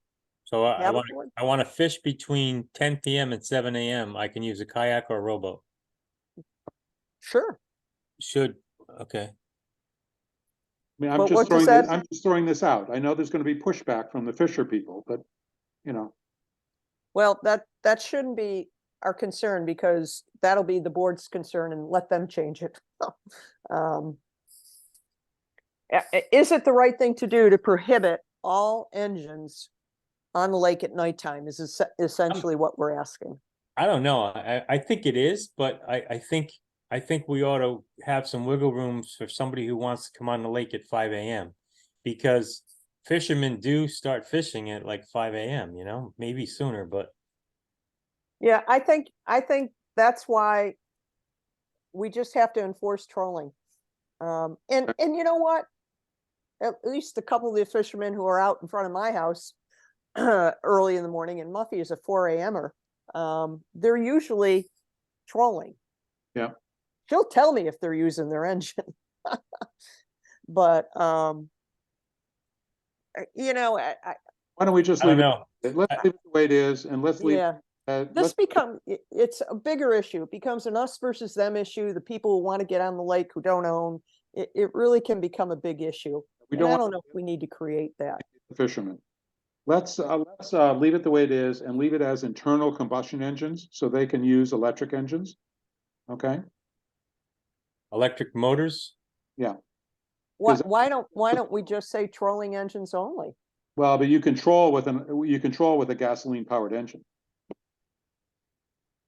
So I Have a want, board. I want to fish between 10 PM and 7 AM. I can use a kayak or a rowboat. Sure, Okay. I mean, But what does I'm just throwing this out. I know there's gonna be pushback from the fisher people, but, you know, well, that shouldn't be our concern because that'll be the board's concern and let them change it. Is it the right thing to do to prohibit all engines on the lake at nighttime is essentially what we're asking. I don't know. I think it is, but I think we ought to have some wiggle rooms for somebody who wants to come on the lake at 5 AM. Because fishermen do start fishing at like 5 AM, you know, maybe sooner, but Yeah, I think that's why we just have to enforce trolling. And you know what? At least a couple of the fishermen who are out in front of my house early in the morning, and Muffy is a 4 AM-er, they're usually trolling. Yeah. She'll tell me if they're using their engine. But you know, why don't we just I don't leave know. it? Let's leave it the way it is, and let's leave, yeah. This it's a bigger issue. It becomes an us versus them issue. The people who want to get on the lake who don't own, it really can become a big issue. we And I don't don't want know if we need to create that. the fishermen. let's leave it the way it is and leave it as internal combustion engines, so they can use electric engines. Okay, Electric motors? Is- why don't we just say trolling engines only? well, but you control with a gasoline powered engine.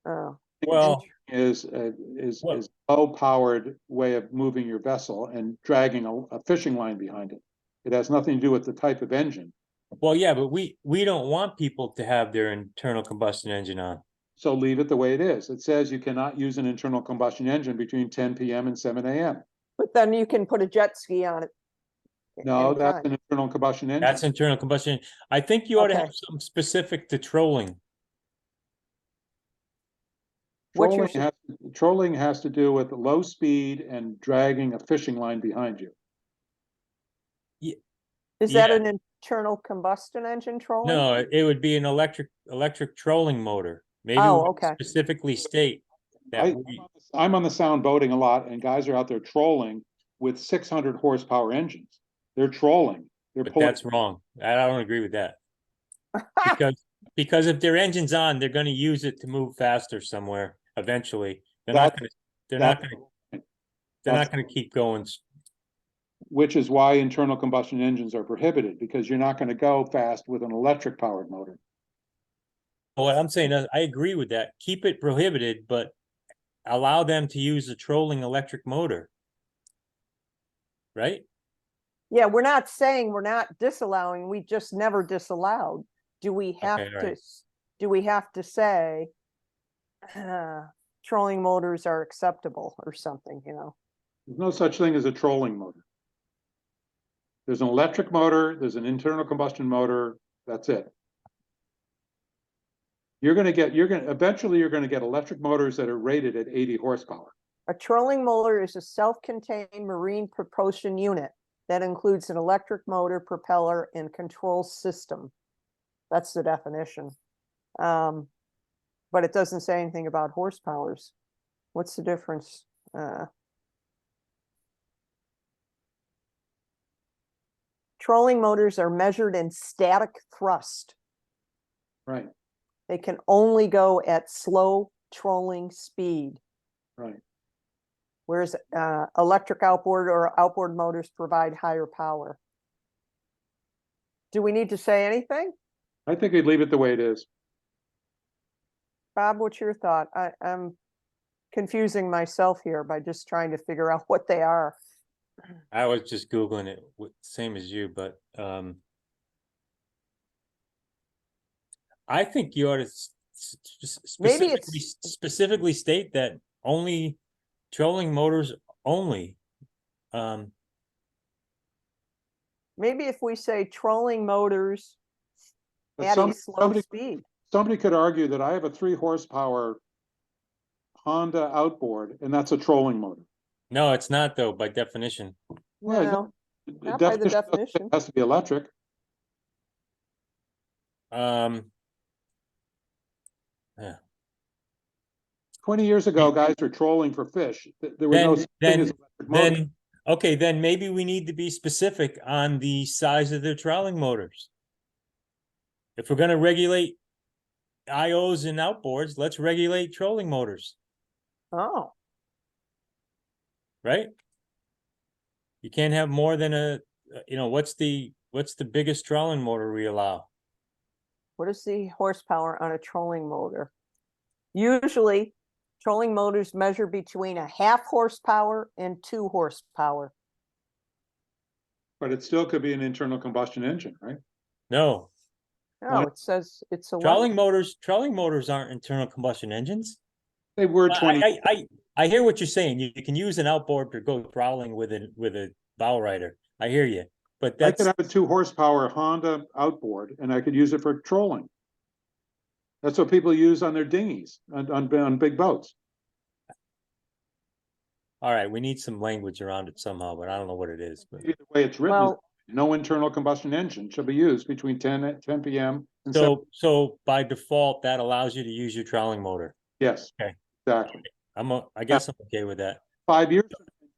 Oh, Well, Is Well- is low powered way of moving your vessel and dragging a fishing line behind it. It has nothing to do with the type of engine. well, yeah, but we don't want people to have their internal combustion engine on. So leave it the way it is. It says you cannot use an internal combustion engine between 10 PM and 7 AM. but then you can put a jet ski on it. No, that's anytime. an internal combustion engine. That's internal combustion. I think you ought to Okay. have something specific to trolling. What's your Trolling has to do with low speed and dragging a fishing line behind you. Is that Yeah. an internal combustion engine trolling? No, it would be an electric trolling motor. Maybe Oh, we okay. specifically state that I, we, I'm on the sound boating a lot, and guys are out there trolling with 600 horsepower engines. They're trolling. They're but pulling. that's wrong. I don't agree with that. Because if their engine's on, they're gonna use it to move faster somewhere eventually. They're not That's- gonna that's- keep going. Which is why internal combustion engines are prohibited, because you're not going to go fast with an electric powered motor. What I'm saying, is, I agree with that. Keep it prohibited, but allow them to use a trolling electric motor. Right? Yeah, we're not saying we're not disallowing, we just never disallowed. Do we have Okay, all to, right. do we have to say trolling motors are acceptable or something, you know? There's no such thing as a trolling motor. There's an electric motor, there's an internal combustion motor, that's it. Eventually you're gonna get electric motors that are rated at 80 horsepower. A trolling motor is a self-contained marine propulsion unit that includes an electric motor, propeller, and control system. That's the definition. But it doesn't say anything about horsepowers. What's the difference? Trolling motors are measured in static thrust. Right, They can only go at slow trolling speed, right. whereas electric outboard or outboard motors provide higher power. Do we need to say anything? I think we'd leave it the way it is. Bob, what's your thought? I'm confusing myself here by just trying to figure out what they are. I was just Googling it, same as you, but, I think you ought to Maybe specifically state that only trolling motors only. Maybe if we say trolling motors But at a slow speed. somebody could argue that I have a 3 horsepower Honda outboard, and that's a trolling motor. No, it's not though, by definition. No, not by the definition. It has to be electric. Yeah. 20 years ago, guys were trolling for fish. There were no such thing as electric motors. Then, okay, then maybe we need to be specific on the size of their trolling motors. If we're gonna regulate IOs and outboards, let's regulate trolling motors, Oh, right? You can't have more than what's the biggest trolling motor we allow? what is the horsepower on a trolling motor? Usually, trolling motors measure between a 1/2 horsepower and 2 horsepower. But it still could be an internal combustion engine, right? No, No, it says it's a trolling motors aren't internal combustion engines. They were Well, 20. I hear what you're saying. You can use an outboard to go trolling with a bow rider. I hear you, but I that's could have a 2 horsepower Honda outboard and I could use it for trolling. That's what people use on their dinghies, on big boats. all right. We need some language around it somehow, but I don't know what it is. But The way it's written, is Well, no internal combustion engine shall be used between 10 PM and 7. so by default, that allows you to use your trolling motor. Yes. Okay. Exactly. I guess I'm okay with that. 5 years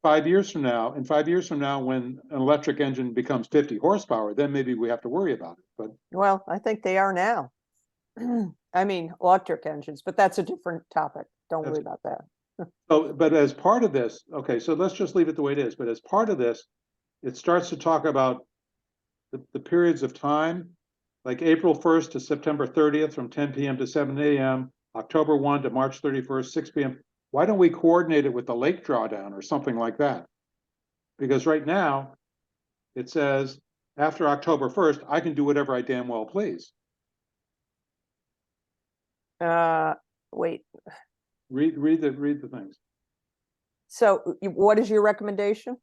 5 years from now, in 5 years from now, when an electric engine becomes 50 horsepower, then maybe we have to worry about it, but. Well, I think they are now. I mean, electric engines, but that's a different topic. Don't worry about that. Oh, but as part of this, okay, so let's just leave it the way it is, but as part of this, it starts to talk about the periods of time, like April 1st to September 30th from 10 PM to 7 AM, October 1 to March 31st, 6 PM. Why don't we coordinate it with the lake drawdown or something like that? Because right now, it says after October 1st, I can do whatever I damn well please. Wait, Read the things. so what is your recommendation?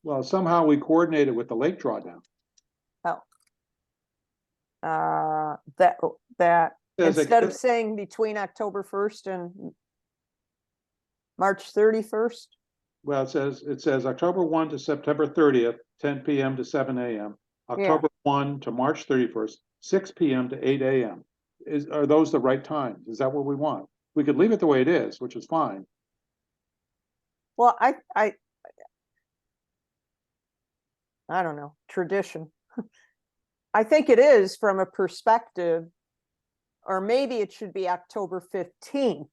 Well, somehow we coordinate it with the lake drawdown. That Says it- instead of saying between October 1st and March 31st, Well, it says October 1 to September 30th, 10 PM to 7 AM. October 1 to March 31st, 6 PM to 8 AM. Are those the right times? Is that what we want? We could leave it the way it is, which is fine. well, I don't know, tradition. I think it is from a perspective, or maybe it should be October 15th.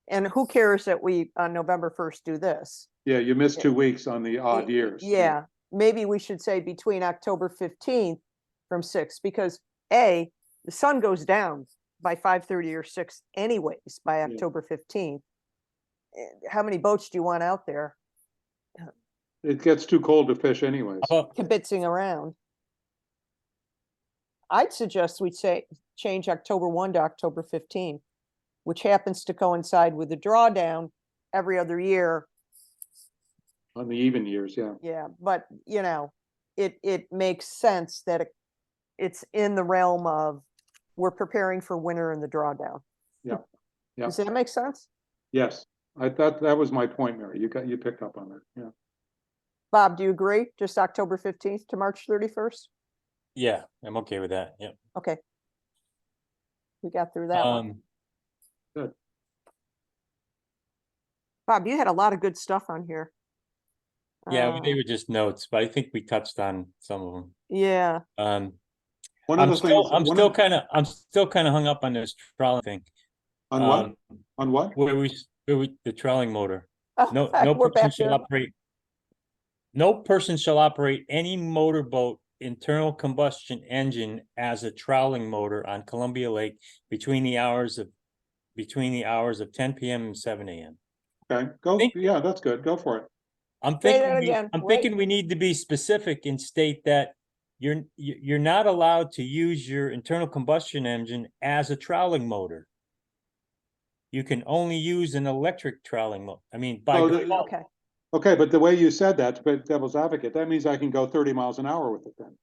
And who cares that we, on November 1st, do this? Yeah, you missed 2 weeks on the odd years. Yeah, maybe we should say between October 15th from 6, because A, the sun goes down by 5:30 or 6 anyways by Yeah. October 15th. How many boats do you want out there It gets too cold to fish anyways. How about- kibitzing around? I'd suggest we'd say change October 1 to October 15, which happens to coincide with the drawdown every other year. On the even years, yeah. Yeah, but you know, it makes sense that it's in the realm of we're preparing for winter and the drawdown. Yeah, yeah. Does that make sense? Yes, I thought that was my point, Mary. You picked up on that, yeah. Bob, do you agree? Just October 15th to March 31st? Yeah, I'm okay with that, yeah. Okay. We got through that one. Bob, you had a lot of good stuff on here. Yeah, they Uh, were just notes, but I think we touched on some of them. Yeah, One of the things. I'm one still of- kind of hung up on this trolling thing. On what? Um, On what? the trolling motor. Oh, No we're person back shall there. operate. No person shall operate any motorboat internal combustion engine as a trolling motor on Columbia Lake between the hours of 10 PM and 7 AM. Okay, go, Think- yeah, that's good. Go for it. I'm Say thinking, that again, I'm wait. thinking we need to be specific and state that you're not allowed to use your internal combustion engine as a trolling motor. You can only use an electric trolling motor. I mean, by So default, okay. Okay, but the way you said that, to play devil's advocate, that means I can go 30 miles an hour with it then.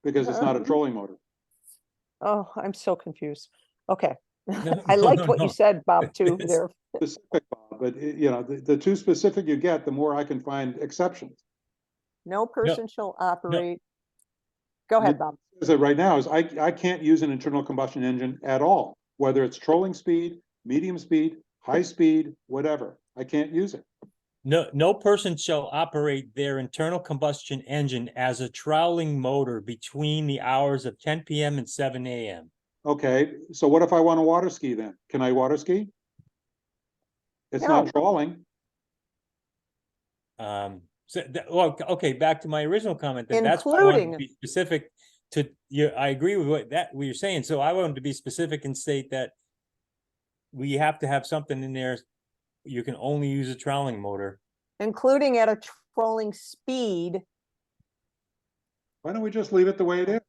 Because it's not a trolling motor. Oh, I'm so confused. Okay. No, I no, liked no, what you no. said, Bob, too, It's- there. Specific, Bob, but you know, the too specific you get, the more I can find exceptions. No person shall operate. Go You- ahead, Bob. As of right now is I can't use an internal combustion engine at all, whether it's trolling speed, medium speed, high speed, whatever. I can't use it. No person shall operate their internal combustion engine as a trolling motor between the hours of 10 PM and 7 AM. Okay, so what if I want to water ski then? Can I water ski? It's not No. trolling. Well, okay, back to my original comment, that's why I wanted to Including- be specific to you. I agree with what you're saying. So I wanted to be specific and state that we have to have something in there. You can only use a trolling motor. Including at a trolling speed. Why don't we just leave it the way it is?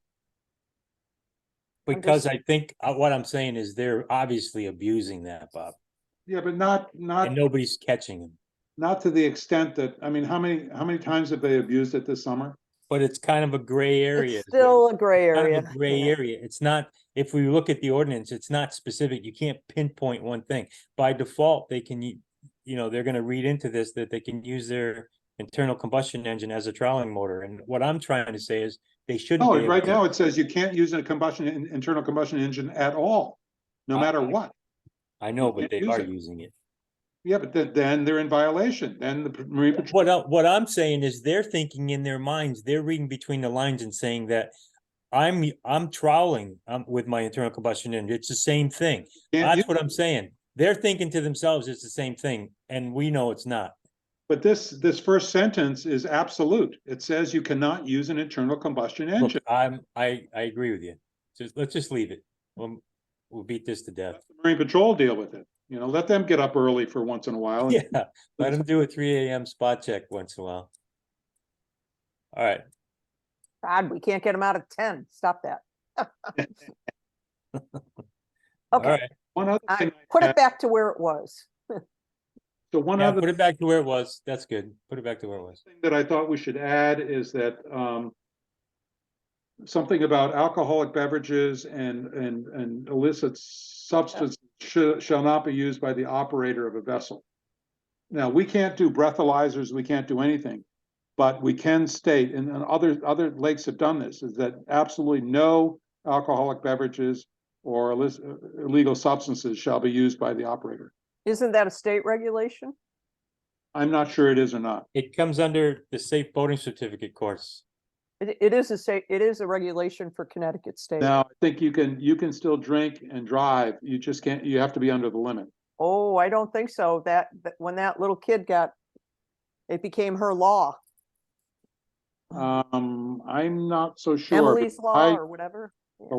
Because I think what I'm saying is they're obviously abusing that, Bob, Yeah, but not and nobody's catching them. not to the extent that, I mean, how many times have they abused it this summer? But it's kind of a gray area. It's still a gray Kind area. of a gray Yeah. area. It's not, if we look at the ordinance, it's not specific. You can't pinpoint one thing. By default, they can, they're gonna read into this that they can use their internal combustion engine as a trolling motor. And what I'm trying to say is they shouldn't. No, be able right to- now it says you can't use an internal combustion engine at all, no matter what. I know, you but can't they use are it. using it. Yeah, but then they're in violation, then the Marine Patrol. What I'm saying is they're thinking in their minds, they're reading between the lines and saying that I'm troweling with my internal combustion engine. It's the same thing. can't That's use- what I'm saying. They're thinking to themselves it's the same thing, and we know it's not. But this first sentence is absolute. It says you cannot use an internal combustion Look, engine. I agree with you. Let's just leave it. We'll beat this to death. Let the Marine Patrol deal with it. You know, let them get up early for once in a while. and- Yeah, let them do a 3 a.m. spot check once in a while. All right, God, we can't get them out of 10. Stop that. all Okay, right. One other I thing, put I it back to where it was. so one Yeah, other put it back to where it was. That's good. Put it back to where it was. thing that I thought we should add is that something about alcoholic beverages and illicit substance shall not be used by the operator of a vessel. Now, we can't do breathalyzers, we can't do anything, but we can state, and other lakes have done this, is that absolutely no alcoholic beverages or illegal substances shall be used by the operator. Isn't that a state regulation? I'm not sure it is or not. It comes under the safe boating certificate course. It is it is a regulation for Connecticut State. Now, I think you can still drink and drive, you just can't, you have to be under the limit. Oh, I don't think so. That when that little kid it became her law, I'm not so sure. Emily's law I- or whatever. The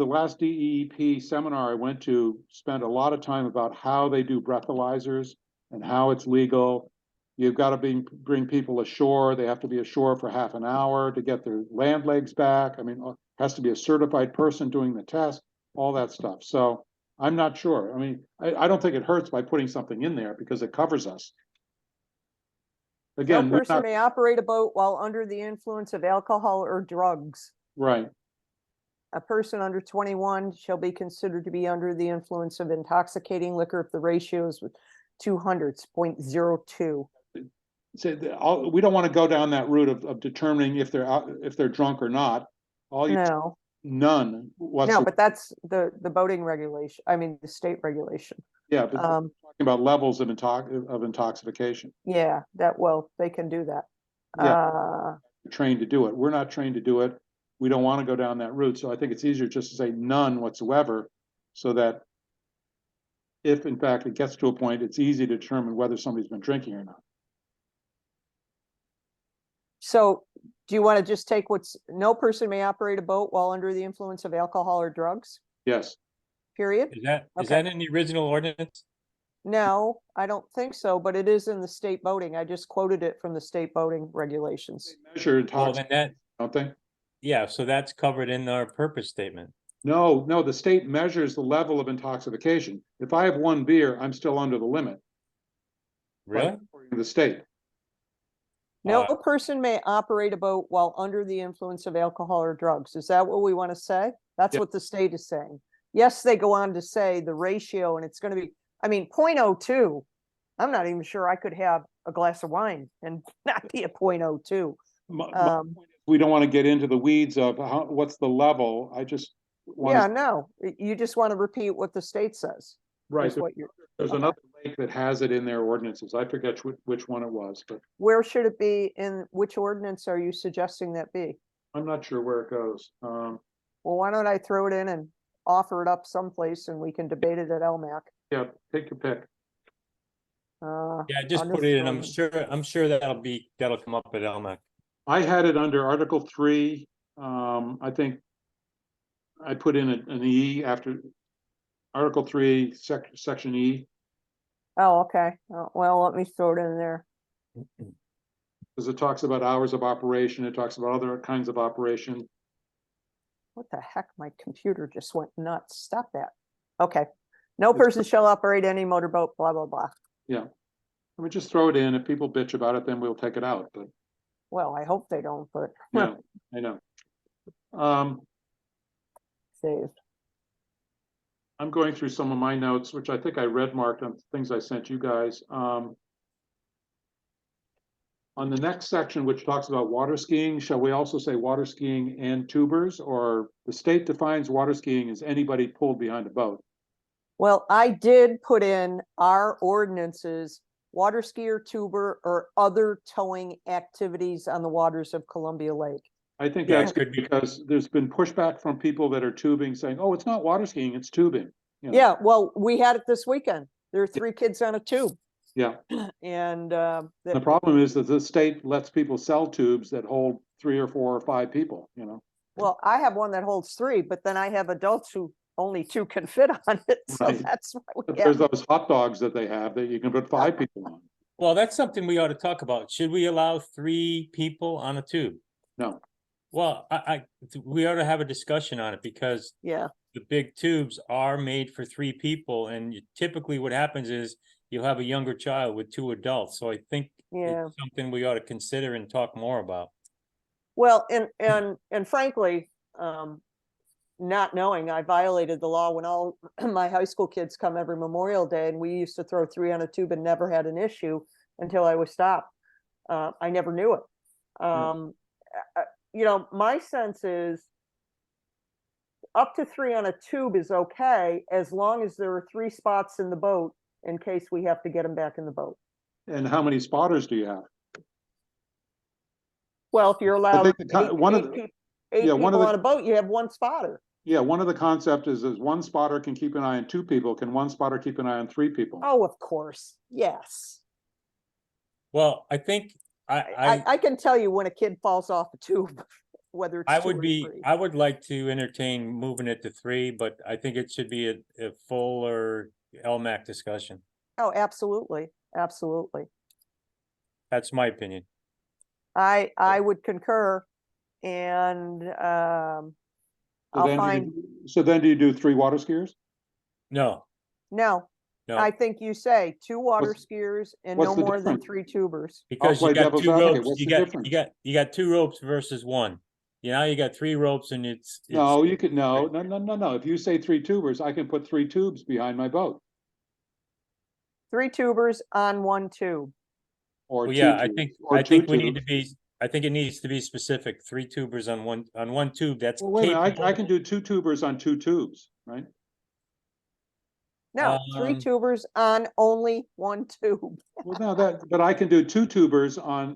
last DEEP seminar I went to spent a lot of time about how they do breathalyzers and how it's legal. You've got to bring people ashore. They have to be ashore for half an hour to get their land legs back. I mean, it has to be a certified person doing the test, all that stuff. So I'm not sure. I mean, I don't think it hurts by putting something in there because it covers us. No Again, we're person not, may operate a boat while under the influence of alcohol or drugs. right. A person under 21 shall be considered to be under the influence of intoxicating liquor if the ratio is 0.02. So we don't want to go down that route of determining if they're drunk or not. All you, No, none no, whatsoever. but that's the boating regulation. I mean, the state regulation. Yeah, but we're Um, talking about levels of intoxication. yeah, they can do that. Yeah. Trained to do it. We're not trained to do it. We don't want to go down that route. So I think it's easier just to say none whatsoever, so that if in fact it gets to a point, it's easy to determine whether somebody's been drinking or not. So do you want to just take no person may operate a boat while under the influence of alcohol or drugs, Yes, period? Is Okay. that in the original ordinance? No, I don't think so, but it is in the state boating. I just quoted it from the state boating regulations. they measure Well, then intoxication, that, don't they? yeah, so that's covered in our purpose statement. No, the state measures the level of intoxication. If I have one beer, I'm still under the limit. Really? According to the state. No Uh, person may operate a boat while under the influence of alcohol or drugs. Is that what we want to say? That's Yeah. what the state is saying. Yes, they go on to say the ratio, and it's going to be, I mean, 0.02. I'm not even sure I could have a glass of wine and not be a 0.02. We don't want to get into the weeds of what's the level. I just want Yeah, to, no, you just want to repeat what the state says. right. is what you're, There's okay. another lake that has it in their ordinances. I forget which one it was, but Where should it be in which ordinance are you suggesting that be? I'm not sure where it goes. Well, why don't I throw it in and offer it up someplace and we can debate it at LMAC? Yeah, take your pick. Yeah, just I'll put it in. just I'm sure that'll come up at LMAC. I had it under Article 3. I think I put in an E after Article 3, Section E, Oh, okay. Well, let me throw it in there. because it talks about hours of operation. It talks about other kinds of operation. What the heck? My computer just went nuts. Stop that. Okay. No person shall operate any motorboat, blah, blah, blah. I would just throw it in. If people bitch about it, then we'll take it out, but Well, I hope they don't, but yeah, I know. saved. I'm going through some of my notes, which I think I red marked on things I sent you guys. On the next section, which talks about water skiing, shall we also say water skiing and tubers, or the state defines water skiing as anybody pulled behind a boat? Well, I did put in our ordinances, water skier, tuber, or other towing activities on the waters of Columbia Lake. I think Yeah, that's it could be. because there's been pushback from people that are tubing saying, oh, it's not water skiing, it's tubing. You know, Yeah, well, we had it this weekend. There are 3 kids on a tube Yeah. and, The problem is that the state lets people sell tubes that hold 3 or 4 or 5 people, you know? well, I have one that holds 3, but then I have adults who only 2 can fit on it. So Right. that's why But we there's have, those hot dogs that they have that you can put 5 people on. Well, that's something we ought to talk about. Should we allow 3 people on a tube? No, Well, we ought to have a discussion on it because yeah, the big tubes are made for 3 people, and typically what happens is you'll have a younger child with 2 adults, so I think yeah. it's something we ought to consider and talk more about. Well, and frankly, not knowing, I violated the law when all my high school kids come every Memorial Day, and we used to throw 3 on a tube and never had an issue until I was stopped. I never knew it. You know, my sense is up to 3 on a tube is okay, as long as there are 3 spots in the boat in case we have to get them back in the boat. and how many spotters do you have? Well, if you're allowed think the con- 8, one of 8 the- peop- 8 yeah, one of people the- on a boat, you have 1 spotter. Yeah, one of the concepts is 1 spotter can keep an eye on 2 people. Can 1 spotter keep an eye on 3 people? Oh, of course, yes. Well, I think I can tell you when a kid falls off a tube, whether it's I 2 would or be, 3. I would like to entertain moving it to 3, but I think it should be a fuller LMAC discussion. Oh, absolutely, absolutely. That's my opinion. I would concur, and So I'll then do find, you- So then do you do 3 water skiers? No, no, no, I think you say 2 water What's- skiers and what's no the more than difference? 3 tubers. because play you got devil's 2 advocate. ropes, What's you the got, difference? you got 2 ropes versus 1. You know, you got 3 ropes and it's. No, you could, no. If you say 3 tubers, I can put 3 tubes behind my boat. 3 tubers on 1 tube. Or Well, 2 yeah, tubes, or I 2 think we need to tubes. be, I think it needs to be specific, 3 tubers on one tube, that's Well, wait a minute, I capable. can do 2 tubers on 2 tubes, right? No, 3 Um, tubers on only 1 tube. Well, no, but I can do 2 tubers on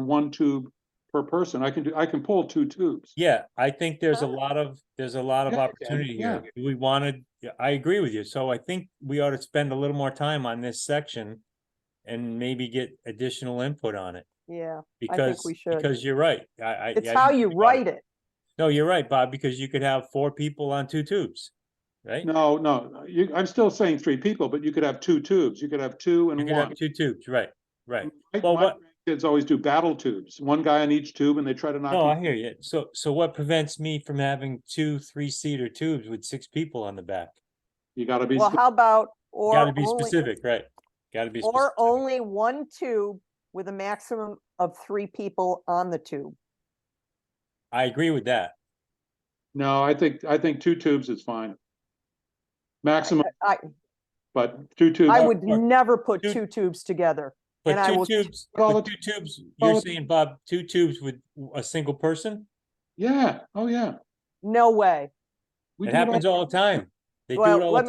1 tube per person. I can pull 2 tubes. Yeah, I think there's a Huh? lot of Yeah, you can, opportunity here. We wanted, I agree with you, so I think we ought to spend a little more time on this section. And maybe get additional input on it, Yeah, because, we should. because you're right, It's I how didn't you think about write it. No, you're right, Bob, because you could have 4 people on 2 tubes, right? No, I'm still saying 3 people, but you could have 2 tubes. You could have 2 and You could 1. have 2 tubes, right, right. My Well, what, kids always do battle tubes, 1 guy on each tube, and they try to knock. no, I each- hear you. So what prevents me from having 2 3-seater tubes with 6 people on the back? You gotta be. Well, how about, Gotta or be only, specific, right? Gotta be or specific. only 1 tube with a maximum of 3 people on the tube. I agree with that. No, I think 2 tubes is fine. Maximum, I but 2 tubes. I would look, never put two- 2 tubes together. But And I 2 will- tubes, Call but it- 2 tubes, call you're it- saying, Bob, 2 tubes with a single person? Yeah, oh, yeah. No way. We It do happens all the time. They do it Well, all the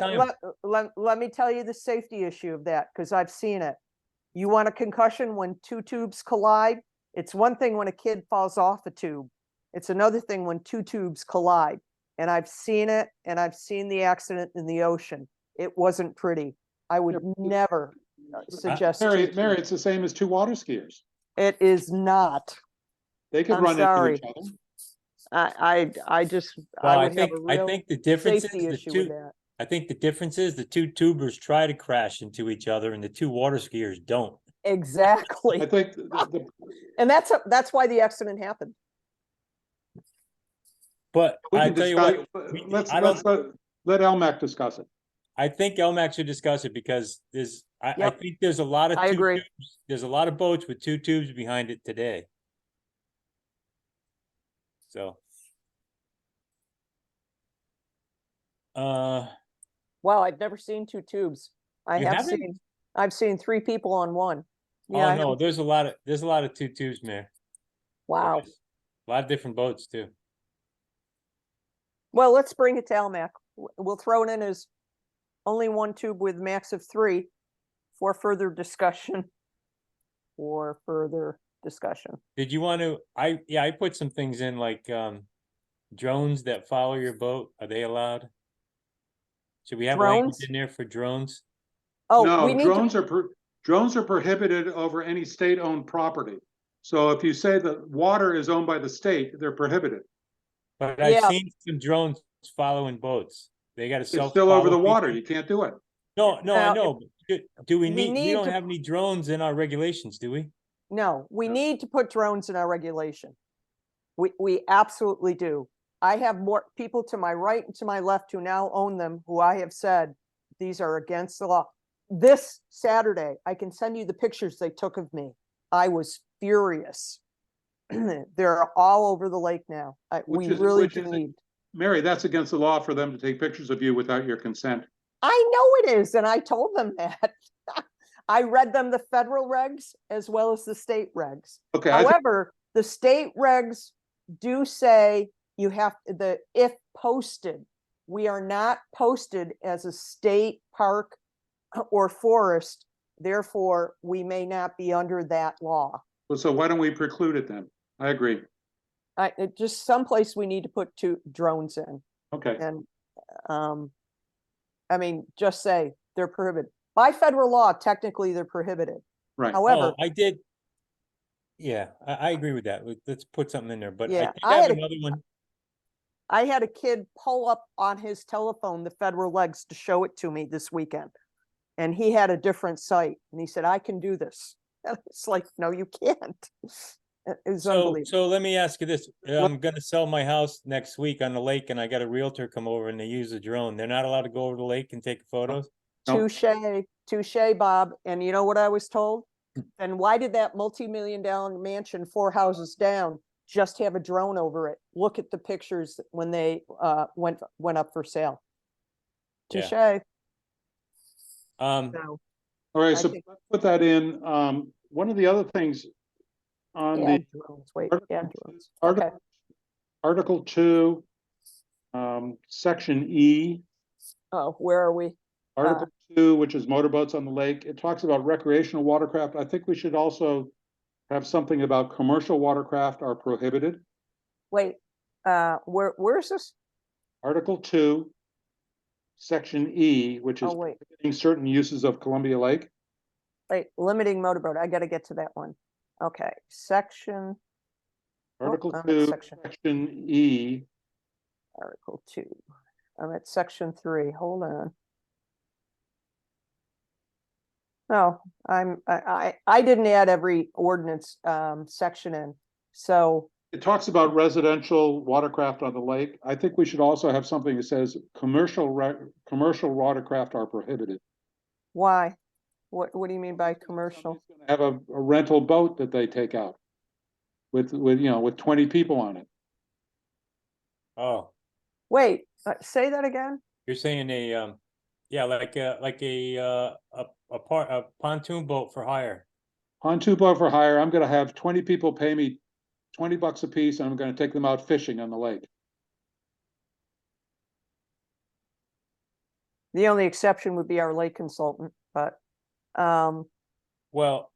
time. let me tell you the safety issue of that, because I've seen it. You want a concussion when 2 tubes collide? It's one thing when a kid falls off a tube. It's another thing when 2 tubes collide. And I've seen it, and I've seen the accident in the ocean. It wasn't pretty. I would never suggest. 2 Mary, tubes. it's the same as 2 water skiers. It is not. They could I'm run into sorry. each other. I just, Well, I I would have think, a I real think the difference safety is the issue with 2, that. I think the difference is the 2 tubers try to crash into each other and the 2 water skiers don't. Exactly. I think And that's why the accident happened. But we I can tell you discuss, what, we- let's, I don't- let LMAC discuss it. I think LMAX should discuss it because I Yep. think there's a lot of I 2 agree. tubes. There's a lot of boats with 2 tubes behind it today. So. Wow, I've never seen 2 tubes. You haven't? I've seen 3 people on 1. Yeah, Oh, I no, haven't- there's a lot of 2 tubes, man. wow. A lot of different boats too. Well, let's bring it to LMAC. We'll throw it in as only one tube with max of 3 for further discussion. For further discussion. Did you want to, I put some things in like, drones that follow your boat, are they allowed? Should we have language Drones? in there for drones? Oh, No, we need to, drones are prohibited over any state-owned property. So if you say that water is owned by the state, they're prohibited. But I've Yeah. seen some drones following boats. They got a It's self. still over the water. You can't do it. No, I Now, know. but Do we we need, we need don't to- have any drones in our regulations, do we? no, we No. need to put drones in our regulation. We absolutely do. I have more people to my right and to my left who now own them, who I have said, these are against the law. This Saturday, I can send you the pictures they took of me. I was furious. They're all over the lake now. We really Which do is it? need. Mary, that's against the law for them to take pictures of you without your consent. I know it is, and I told them that. I read them the federal regs as well as the state regs. Okay, I think, However, the state regs do say you have if posted, we are not posted as a state park or forest. Therefore, we may not be under that law. so why don't we preclude it then? I agree. Just someplace we need to put 2 drones in. Okay, And, I mean, just say they're prohibited. By federal law, technically they're prohibited. right. However, Oh, I did. Yeah, I agree with that. Let's put something in there, but Yeah, I I have had a- another one. I had a kid pull up on his telephone the federal regs to show it to me this weekend. And he had a different site and he said, I can do this. And it's like, no, you can't. It's So, unbelievable. so let me ask you this. I'm gonna sell my house next week on the lake and I got a realtor come over and they use a drone. They're not allowed to go over the lake and take photos? No. Touche, Bob. And you know what I was told? And why did that multi-million-dollar mansion 4 houses down just have a drone over it? Look at the pictures when they went up for sale. Yeah. Touche. Um, So, All right, I so think- let's put that in. One of the other things on the add drones, wait, add drones. Okay, Article 2, Section E, oh, where are we? Article 2, which is motorboats on the lake, it talks about recreational watercraft. I think we should also have something about commercial watercraft are prohibited. Wait, where's this? Article 2, Section E, which is Oh, wait, prohibiting certain uses of Columbia Lake. wait, limiting motorboat. I gotta get to that one. Okay, section, Article I'm at 2, section. Section E, Article 2. I'm at section 3. Hold on. No, I didn't add every ordinance section in. So, it talks about residential watercraft on the lake. I think we should also have something that says commercial watercraft are prohibited. why? What do you mean by commercial? Somebody's gonna Have a rental boat that they take out with 20 people on it. oh, Wait, say that again? you're saying yeah, like a pontoon boat for hire. Pontoon boat for hire, I'm gonna have 20 people pay me $20 a piece, and I'm gonna take them out fishing on the lake. The only exception would be our lake consultant, but Well,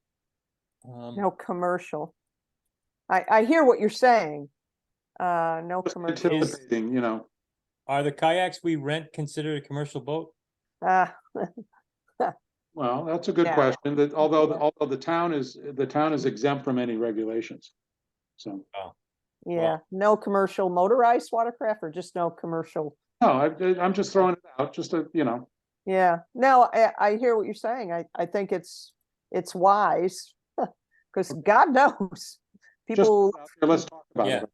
no commercial. I hear what you're saying. No Just commercial. anticipating, are the kayaks we rent considered a commercial boat? Ah, well, that's a good Yeah. question, that although the town is exempt from any regulations. So, yeah, no commercial motorized watercraft or just no commercial? no, I'm just throwing it out, just to, Yeah, no, I hear what you're saying. I think it's wise. Because God knows, just, people, let's talk about Yeah. it.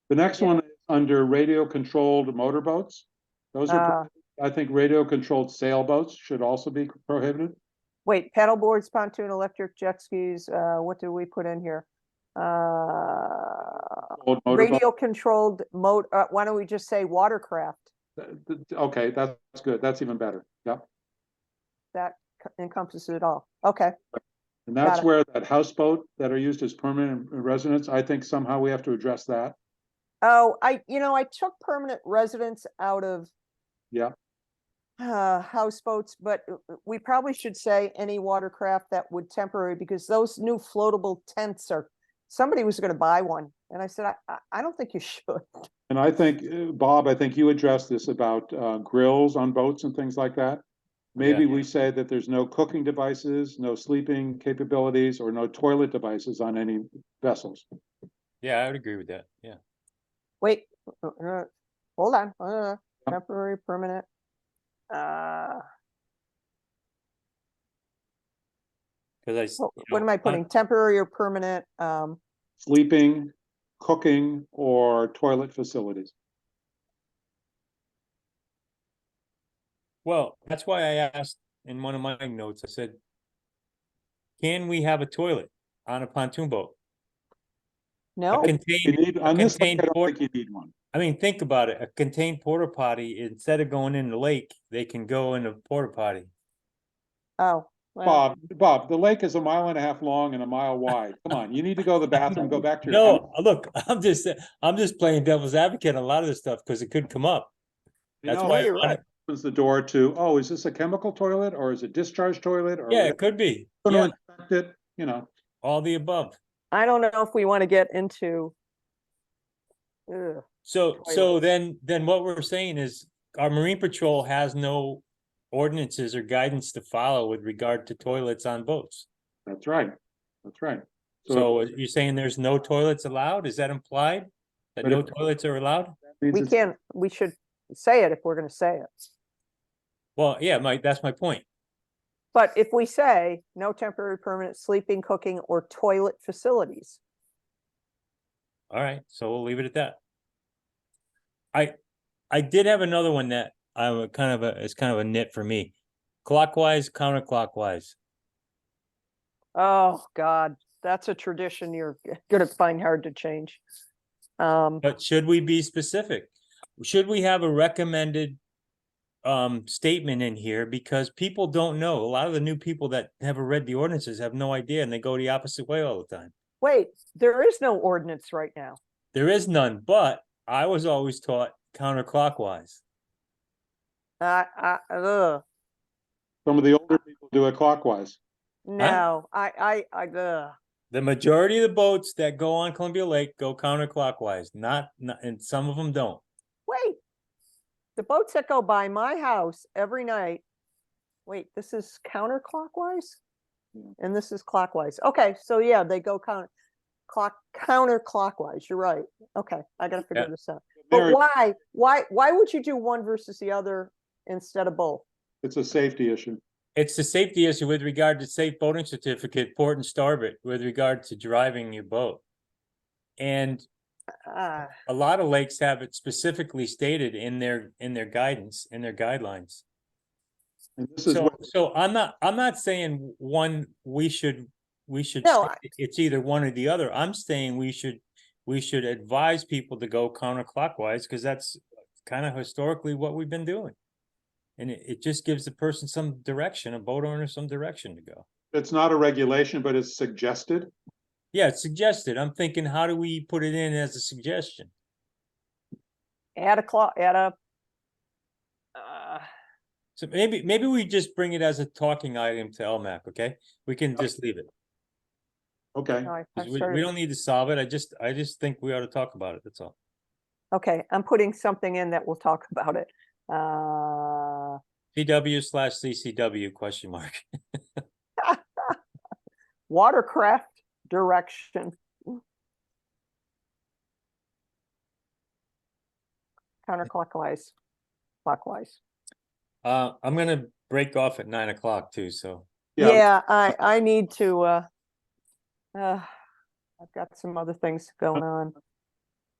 The next Yeah. one is under radio-controlled motorboats. Those are, prohibited. I think radio-controlled sailboats should also be prohibited. wait, paddle boards, pontoon, electric jet skis, what do we put in here? Old motorboat. Radio controlled why don't we just say watercraft? Okay, that's good. That's even better. Yep. That encompasses it all. Okay, And that's Got it. where that houseboat that are used as permanent residents, I think somehow we have to address that. oh, I took permanent residents out of Yeah. houseboats, but we probably should say any watercraft that would temporary, because those new floatable tents are, somebody was gonna buy one, and I said, I don't think you should. And I think, Bob, I think you addressed this about grills on boats and things like that. Maybe we say that there's no cooking devices, no sleeping capabilities, or no toilet devices on any vessels. Yeah, I would agree with that. Yeah. Wait, hold on, temporary, permanent. Uh, Because what am I putting? Temporary or permanent? Sleeping, cooking, or toilet facilities. Well, that's why I asked in one of my notes, I said, can we have a toilet on a pontoon boat? A No, You contained, need, on this, lake, contained I don't port, think you need one. I mean, think about it, a contained porta potty, instead of going in the lake, they can go in a porta potty. oh, well, Bob, the lake is 1.5 miles long and 1 mile wide. Come on, you need to go to the bathroom, go back to your house. No, look, I'm just playing devil's advocate on a lot of this stuff because it could come up. You That's know, why Yeah, you're I wanna- right. Opens the door to, oh, is this a chemical toilet or is it discharge toilet or? Yeah, whatever. it could be. Gonna Yeah, inspect it, you know. all the above. I don't know if we want to get into. Ugh. So then what we're saying is our Marine Patrol has no ordinances or guidance to follow with regard to toilets on boats. That's right. That's right. So you're saying there's no toilets allowed? Is that implied? That But no if- toilets are allowed? that means We it's- can't, we should say it if we're gonna say it. Well, yeah, that's my point. But if we say no temporary, permanent sleeping, cooking, or toilet facilities, All right, so we'll leave it at that. I did have another one that I would it's kind of a nit for me. Clockwise, counterclockwise. oh God, that's a tradition you're gonna find hard to change. But should we be specific? Should we have a recommended statement in here? Because people don't know. A lot of the new people that haven't read the ordinances have no idea and they go the opposite way all the time. Wait, there is no ordinance right now. There is none, but I was always taught counterclockwise. Ugh, Some of the older people do it clockwise. no, ugh. The majority of the boats that go on Columbia Lake go counterclockwise, not, and some of them don't. Wait, the boats that go by my house every night, wait, this is counterclockwise? Yeah. And this is clockwise. Okay, so yeah, they go counterclockwise. You're right. Okay, I gotta figure Yeah. this out. Mary, But why would you do one versus the other instead of both? it's a safety issue. It's the safety issue with regard to safe boating certificate, port and starboard, with regard to driving your boat. And Ah, a lot of lakes have it specifically stated in their guidance, in their guidelines. And this is So, what, so I'm not saying one, we should No, say it's either one or the other. I'm saying we should advise people to go counterclockwise, because that's kind of historically what we've been doing. And it just gives the person some direction, a boat owner some direction to go. it's not a regulation, but it's suggested. Yeah, it's suggested. I'm thinking, how do we put it in as a suggestion? add a. So maybe we just bring it as a talking item to LMAC, okay? We can just leave it. Okay. No, I 'Cause We started- don't need to solve it. I just think we ought to talk about it. That's all. Okay, I'm putting something in that we'll talk about it. CW/CCW question mark. Watercraft direction. Counterclockwise, clockwise. I'm gonna break off at 9 o'clock too, so. Yeah, I need to, I've got some other things going on.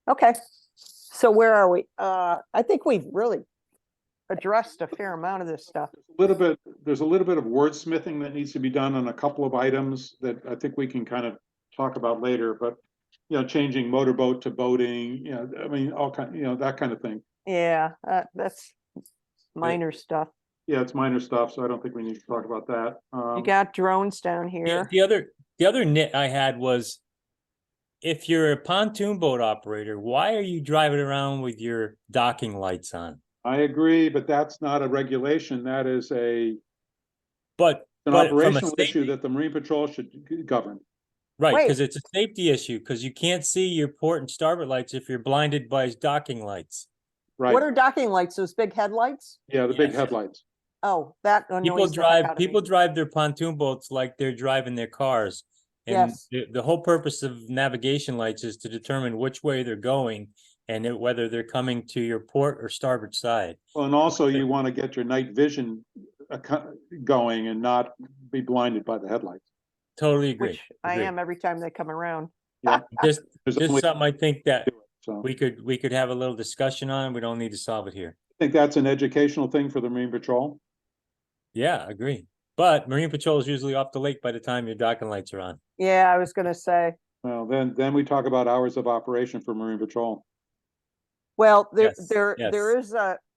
Okay, so where are we? I think we've really addressed a fair amount of this stuff. There's a little bit of wordsmithing that needs to be done on a couple of items that I think we can kind of talk about later, but you know, changing motorboat to boating, you know, I mean, all kind, you know, that kind of thing. Yeah, that's minor stuff. Yeah, it's minor stuff, so I don't think we need to talk about that. You got drones down Yeah, here. the other nit I had was, if you're a pontoon boat operator, why are you driving around with your docking lights on? I agree, but that's not a regulation. That is an But from a operational issue safety, that the Marine Patrol should govern. right, Wait. because it's a safety issue, because you can't see your port and starboard lights if you're blinded by docking lights. Right, What are docking lights? Those big headlights? yeah, the big Yes. headlights. Oh, that People annoys the heck out of me. people drive their pontoon boats like they're driving their cars. And Yes. the whole purpose of navigation lights is to determine which way they're going and whether they're coming to your port or starboard side. Well, and also you want to get your night vision going and not be blinded by the headlights. Totally agree. Which I agree. am every time they come around. Yeah, Just there's only, something I think that so we could have a little discussion on. We don't need to solve it here. I think that's an educational thing for the Marine Patrol. Yeah, agree. But Marine Patrol is usually off the lake by the time your docking lights are on. Yeah, I was gonna say. Well, then we talk about hours of operation for Marine Patrol. Well, there, Yes, there, yes.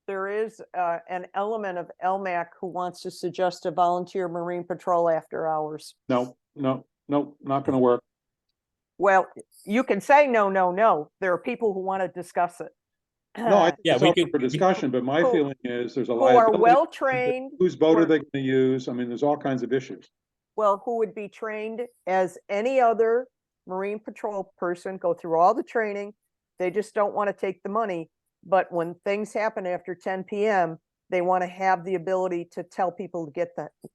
there is an element of LMAC who wants to suggest a volunteer Marine Patrol after hours. No, not gonna work. Well, you can say no, no, no. There are people who want to discuss it. No, I think Yeah, it's we open could- for discussion, but my who- feeling is there's a Who are liability. well-trained, Whose boat who are are- they gonna use? I mean, there's all kinds of issues. well, who would be trained as any other Marine Patrol person, go through all the training. They just don't want to take the money. But when things happen after 10 PM, they want to have the ability to tell people to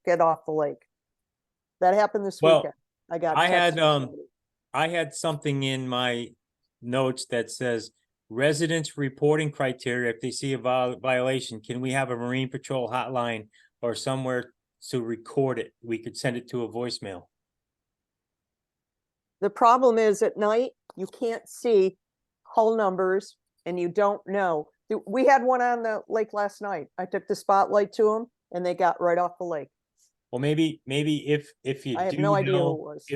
get off the lake. That happened this Well, weekend. I got. I text had, from somebody. I had something in my notes that says residents reporting criteria, if they see a violation, can we have a Marine Patrol hotline or somewhere to record it? We could send it to a voicemail. The problem is at night, you can't see hull numbers and you don't know. We had one on the lake last night. I took the spotlight to them and they got right off the lake. Well, maybe if you I have do no idea who it know, was.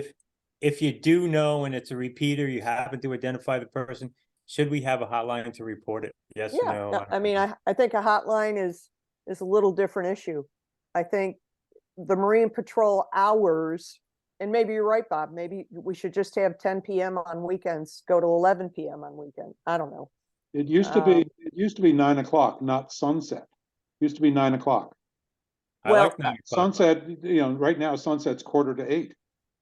if you do know and it's a repeater, you happen to identify the person, should we have a hotline to report it? Yes, Yeah, no? no, I mean, I think a hotline is a little different issue. I think the Marine Patrol hours, and maybe you're right, Bob, maybe we should just have 10 PM on weekends, go to 11 PM on weekend. I don't know. It used to be 9 o'clock, not sunset. Used to be 9 o'clock. I well, like 9 o'clock. Sunset, right now sunset's 7:45.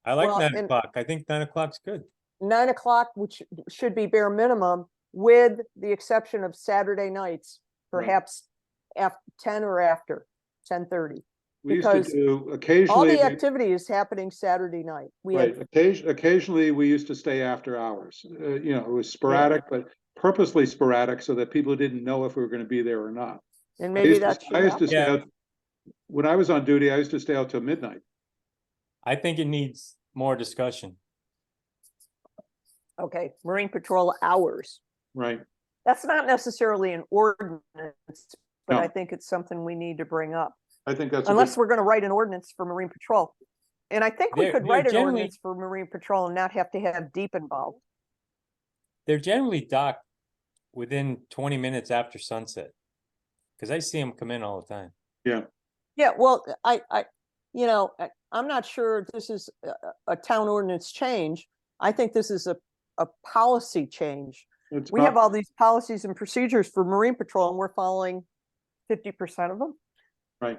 I like well, 9 and- o'clock. I think 9 o'clock's good. 9 o'clock, which should be bare minimum, with the exception of Saturday nights, Right. perhaps after 10 or after 10:30. We used to Because do All occasionally, the activity is happening Saturday night. We right, had, occasionally we used to stay after hours. It was sporadic, but purposely sporadic so that people didn't know if we were gonna be there or not. and I maybe used to- that should I used to happen. stay Yeah. out, when I was on duty, I used to stay out till midnight. I think it needs more discussion. Okay, Marine Patrol hours. Right, That's not necessarily an ordinance, but No. I think it's something we need to bring up. I think that's. a good- Unless we're gonna write an ordinance for Marine Patrol. And I think we They're- could they're write an generally- ordinance for Marine Patrol and not have to have deep involved. They're generally docked within 20 minutes after sunset. Cause I see them come in all the time. Yeah, well, I'm not sure this is a town ordinance change. I think this is a policy change. It's We have not- all these policies and procedures for Marine Patrol and we're following 50% of them, Right,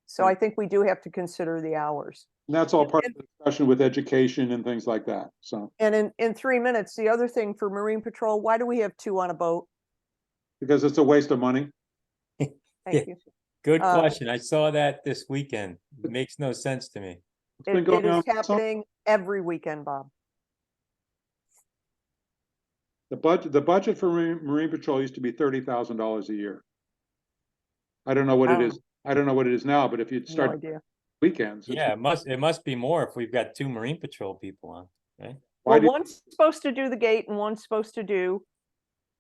So I think we do have to consider the hours. and that's all part of the discussion with education and things like that, so, And in 3 minutes, the other thing for Marine Patrol, why do we have 2 on a boat? because it's a waste of money. Thank you. Good Uh, question. I saw that this weekend. It makes no sense to me. It's been It going is on for some- happening every weekend, Bob. The budget for Marine Patrol used to be $30,000 a year. I don't know what it is. I don't know what it is now, but if you No start idea. weekends. Yeah, it must be more if we've got 2 Marine Patrol people on, right? Why Well, do- one's supposed to do the gate and one's supposed to do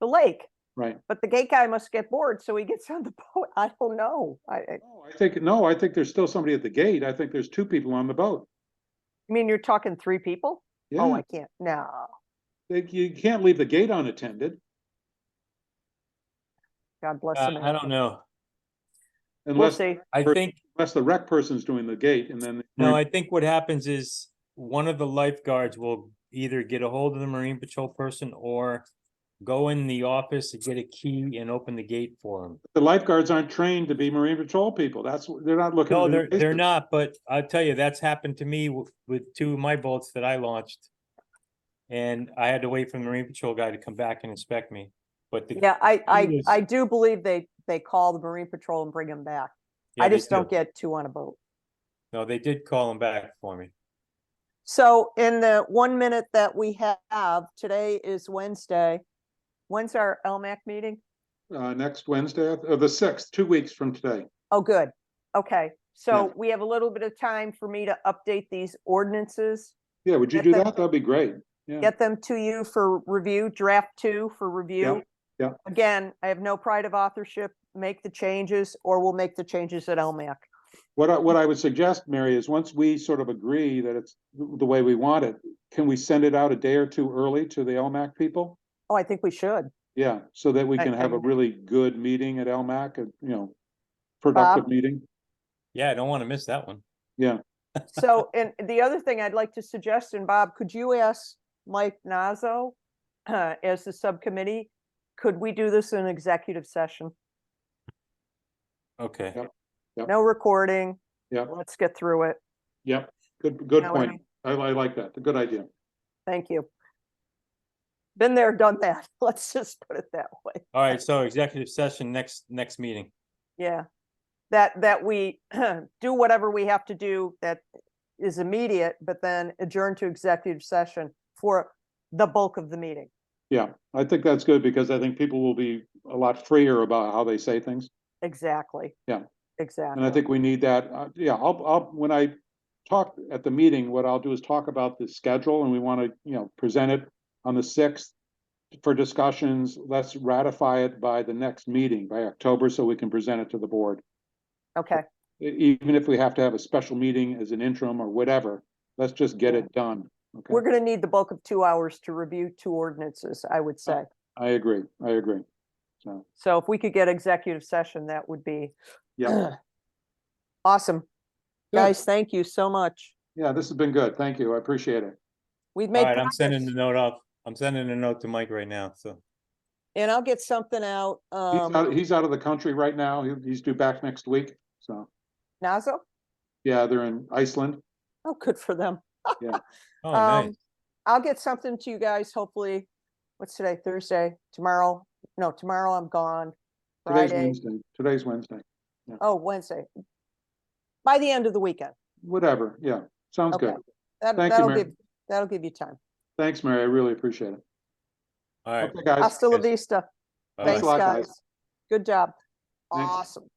the lake, Right. but the gate guy must get bored, so he gets on the boat. I don't know. I think there's still somebody at the gate. I think there's 2 people on the boat. I mean, you're talking 3 people? Oh, Yeah, I can't. No. you can't leave the gate unattended God bless I America. don't know. We'll unless, see. I Per- think, unless the rec person's doing the gate and then. no, I think what happens is one of the lifeguards will either get a hold of the Marine Patrol person or go in the office and get a key and open the gate for them. The lifeguards aren't trained to be Marine Patrol people. They're not looking. No, to do they're basic- not, but I'll tell you, that's happened to me with two of my boats that I launched. And I had to wait for the Marine Patrol guy to come back and inspect me, but the. Yeah, I was- do believe they call the Marine Patrol and bring them back. yeah, I they just don't do. get two on a boat. No, they did call him back for me. So in the 1 minute that we have, today is Wednesday. When's our LMAC meeting? Next Wednesday, the 6th, 2 weeks from today. Oh, good. Okay, so Yeah. we have a little bit of time for me to update these ordinances, Yeah, would you Get do them- that? That'd be great. Yeah. get them to you for review, draft 2 for review. yeah. Again, I have no pride of authorship, make the changes, or we'll make the changes at LMAC. What I would suggest, Mary, is once we sort of agree that it's the way we want it, can we send it out a day or two early to the LMAC people? Oh, I think we should. Yeah, so that we I- can have a I- really good meeting at LMAC, productive Bob? meeting. Yeah, I don't want to miss that one. Yeah, So, and the other thing I'd like to suggest, and Bob, could you ask Mike Nazo as the subcommittee, could we do this in executive session? Okay. Yep. Yep. No recording. Yep. Let's get through it. yep, good know, point. I like that, a good idea. Thank you. Been there, done that. Let's just put it that way. All right, so executive session next meeting. Yeah. That we do whatever we have to do that is immediate, but then adjourn to executive session for the bulk of the meeting. Yeah, I think that's good because I think people will be a lot freer about how they say things. Exactly. Yeah. Exactly. And I think we need that. Yeah, I'll, when I talk at the meeting, what I'll do is talk about the schedule and we want to, present it on the 6th for discussions. Let's ratify it by the next meeting, by October, so we can present it to the board. Okay, Even if we have to have a special meeting as an interim or whatever, let's just get it done. Okay, we're gonna need the bulk of 2 hours to review 2 ordinances, I would say. I agree. So, So if we could get executive session, that would be yeah, awesome. Good. Guys, thank you so much. yeah, this has been good. Thank you. I appreciate it. We've All made right, I'm sending the progress, note off. I'm sending a note to Mike right now, so. and I'll get something out. He's out of the country right now. He's due back next week. So, Nazo? yeah, they're in Iceland. Oh, good for them. Oh, nice. I'll get something to you guys, hopefully. What's today? Thursday? Tomorrow? No, tomorrow I'm gone. Today's Friday. Wednesday. Today's Wednesday. Oh, Wednesday. By the end of the weekend. Whatever. Yeah, sounds Okay. good. Thank you, That'll Mary. give you time. Thanks, Mary. I really appreciate it. All right. Okay, guys. Hasta la Yes. vista. Bye-bye. Thanks, a lot, guys. guys. Good job. Thanks. Awesome.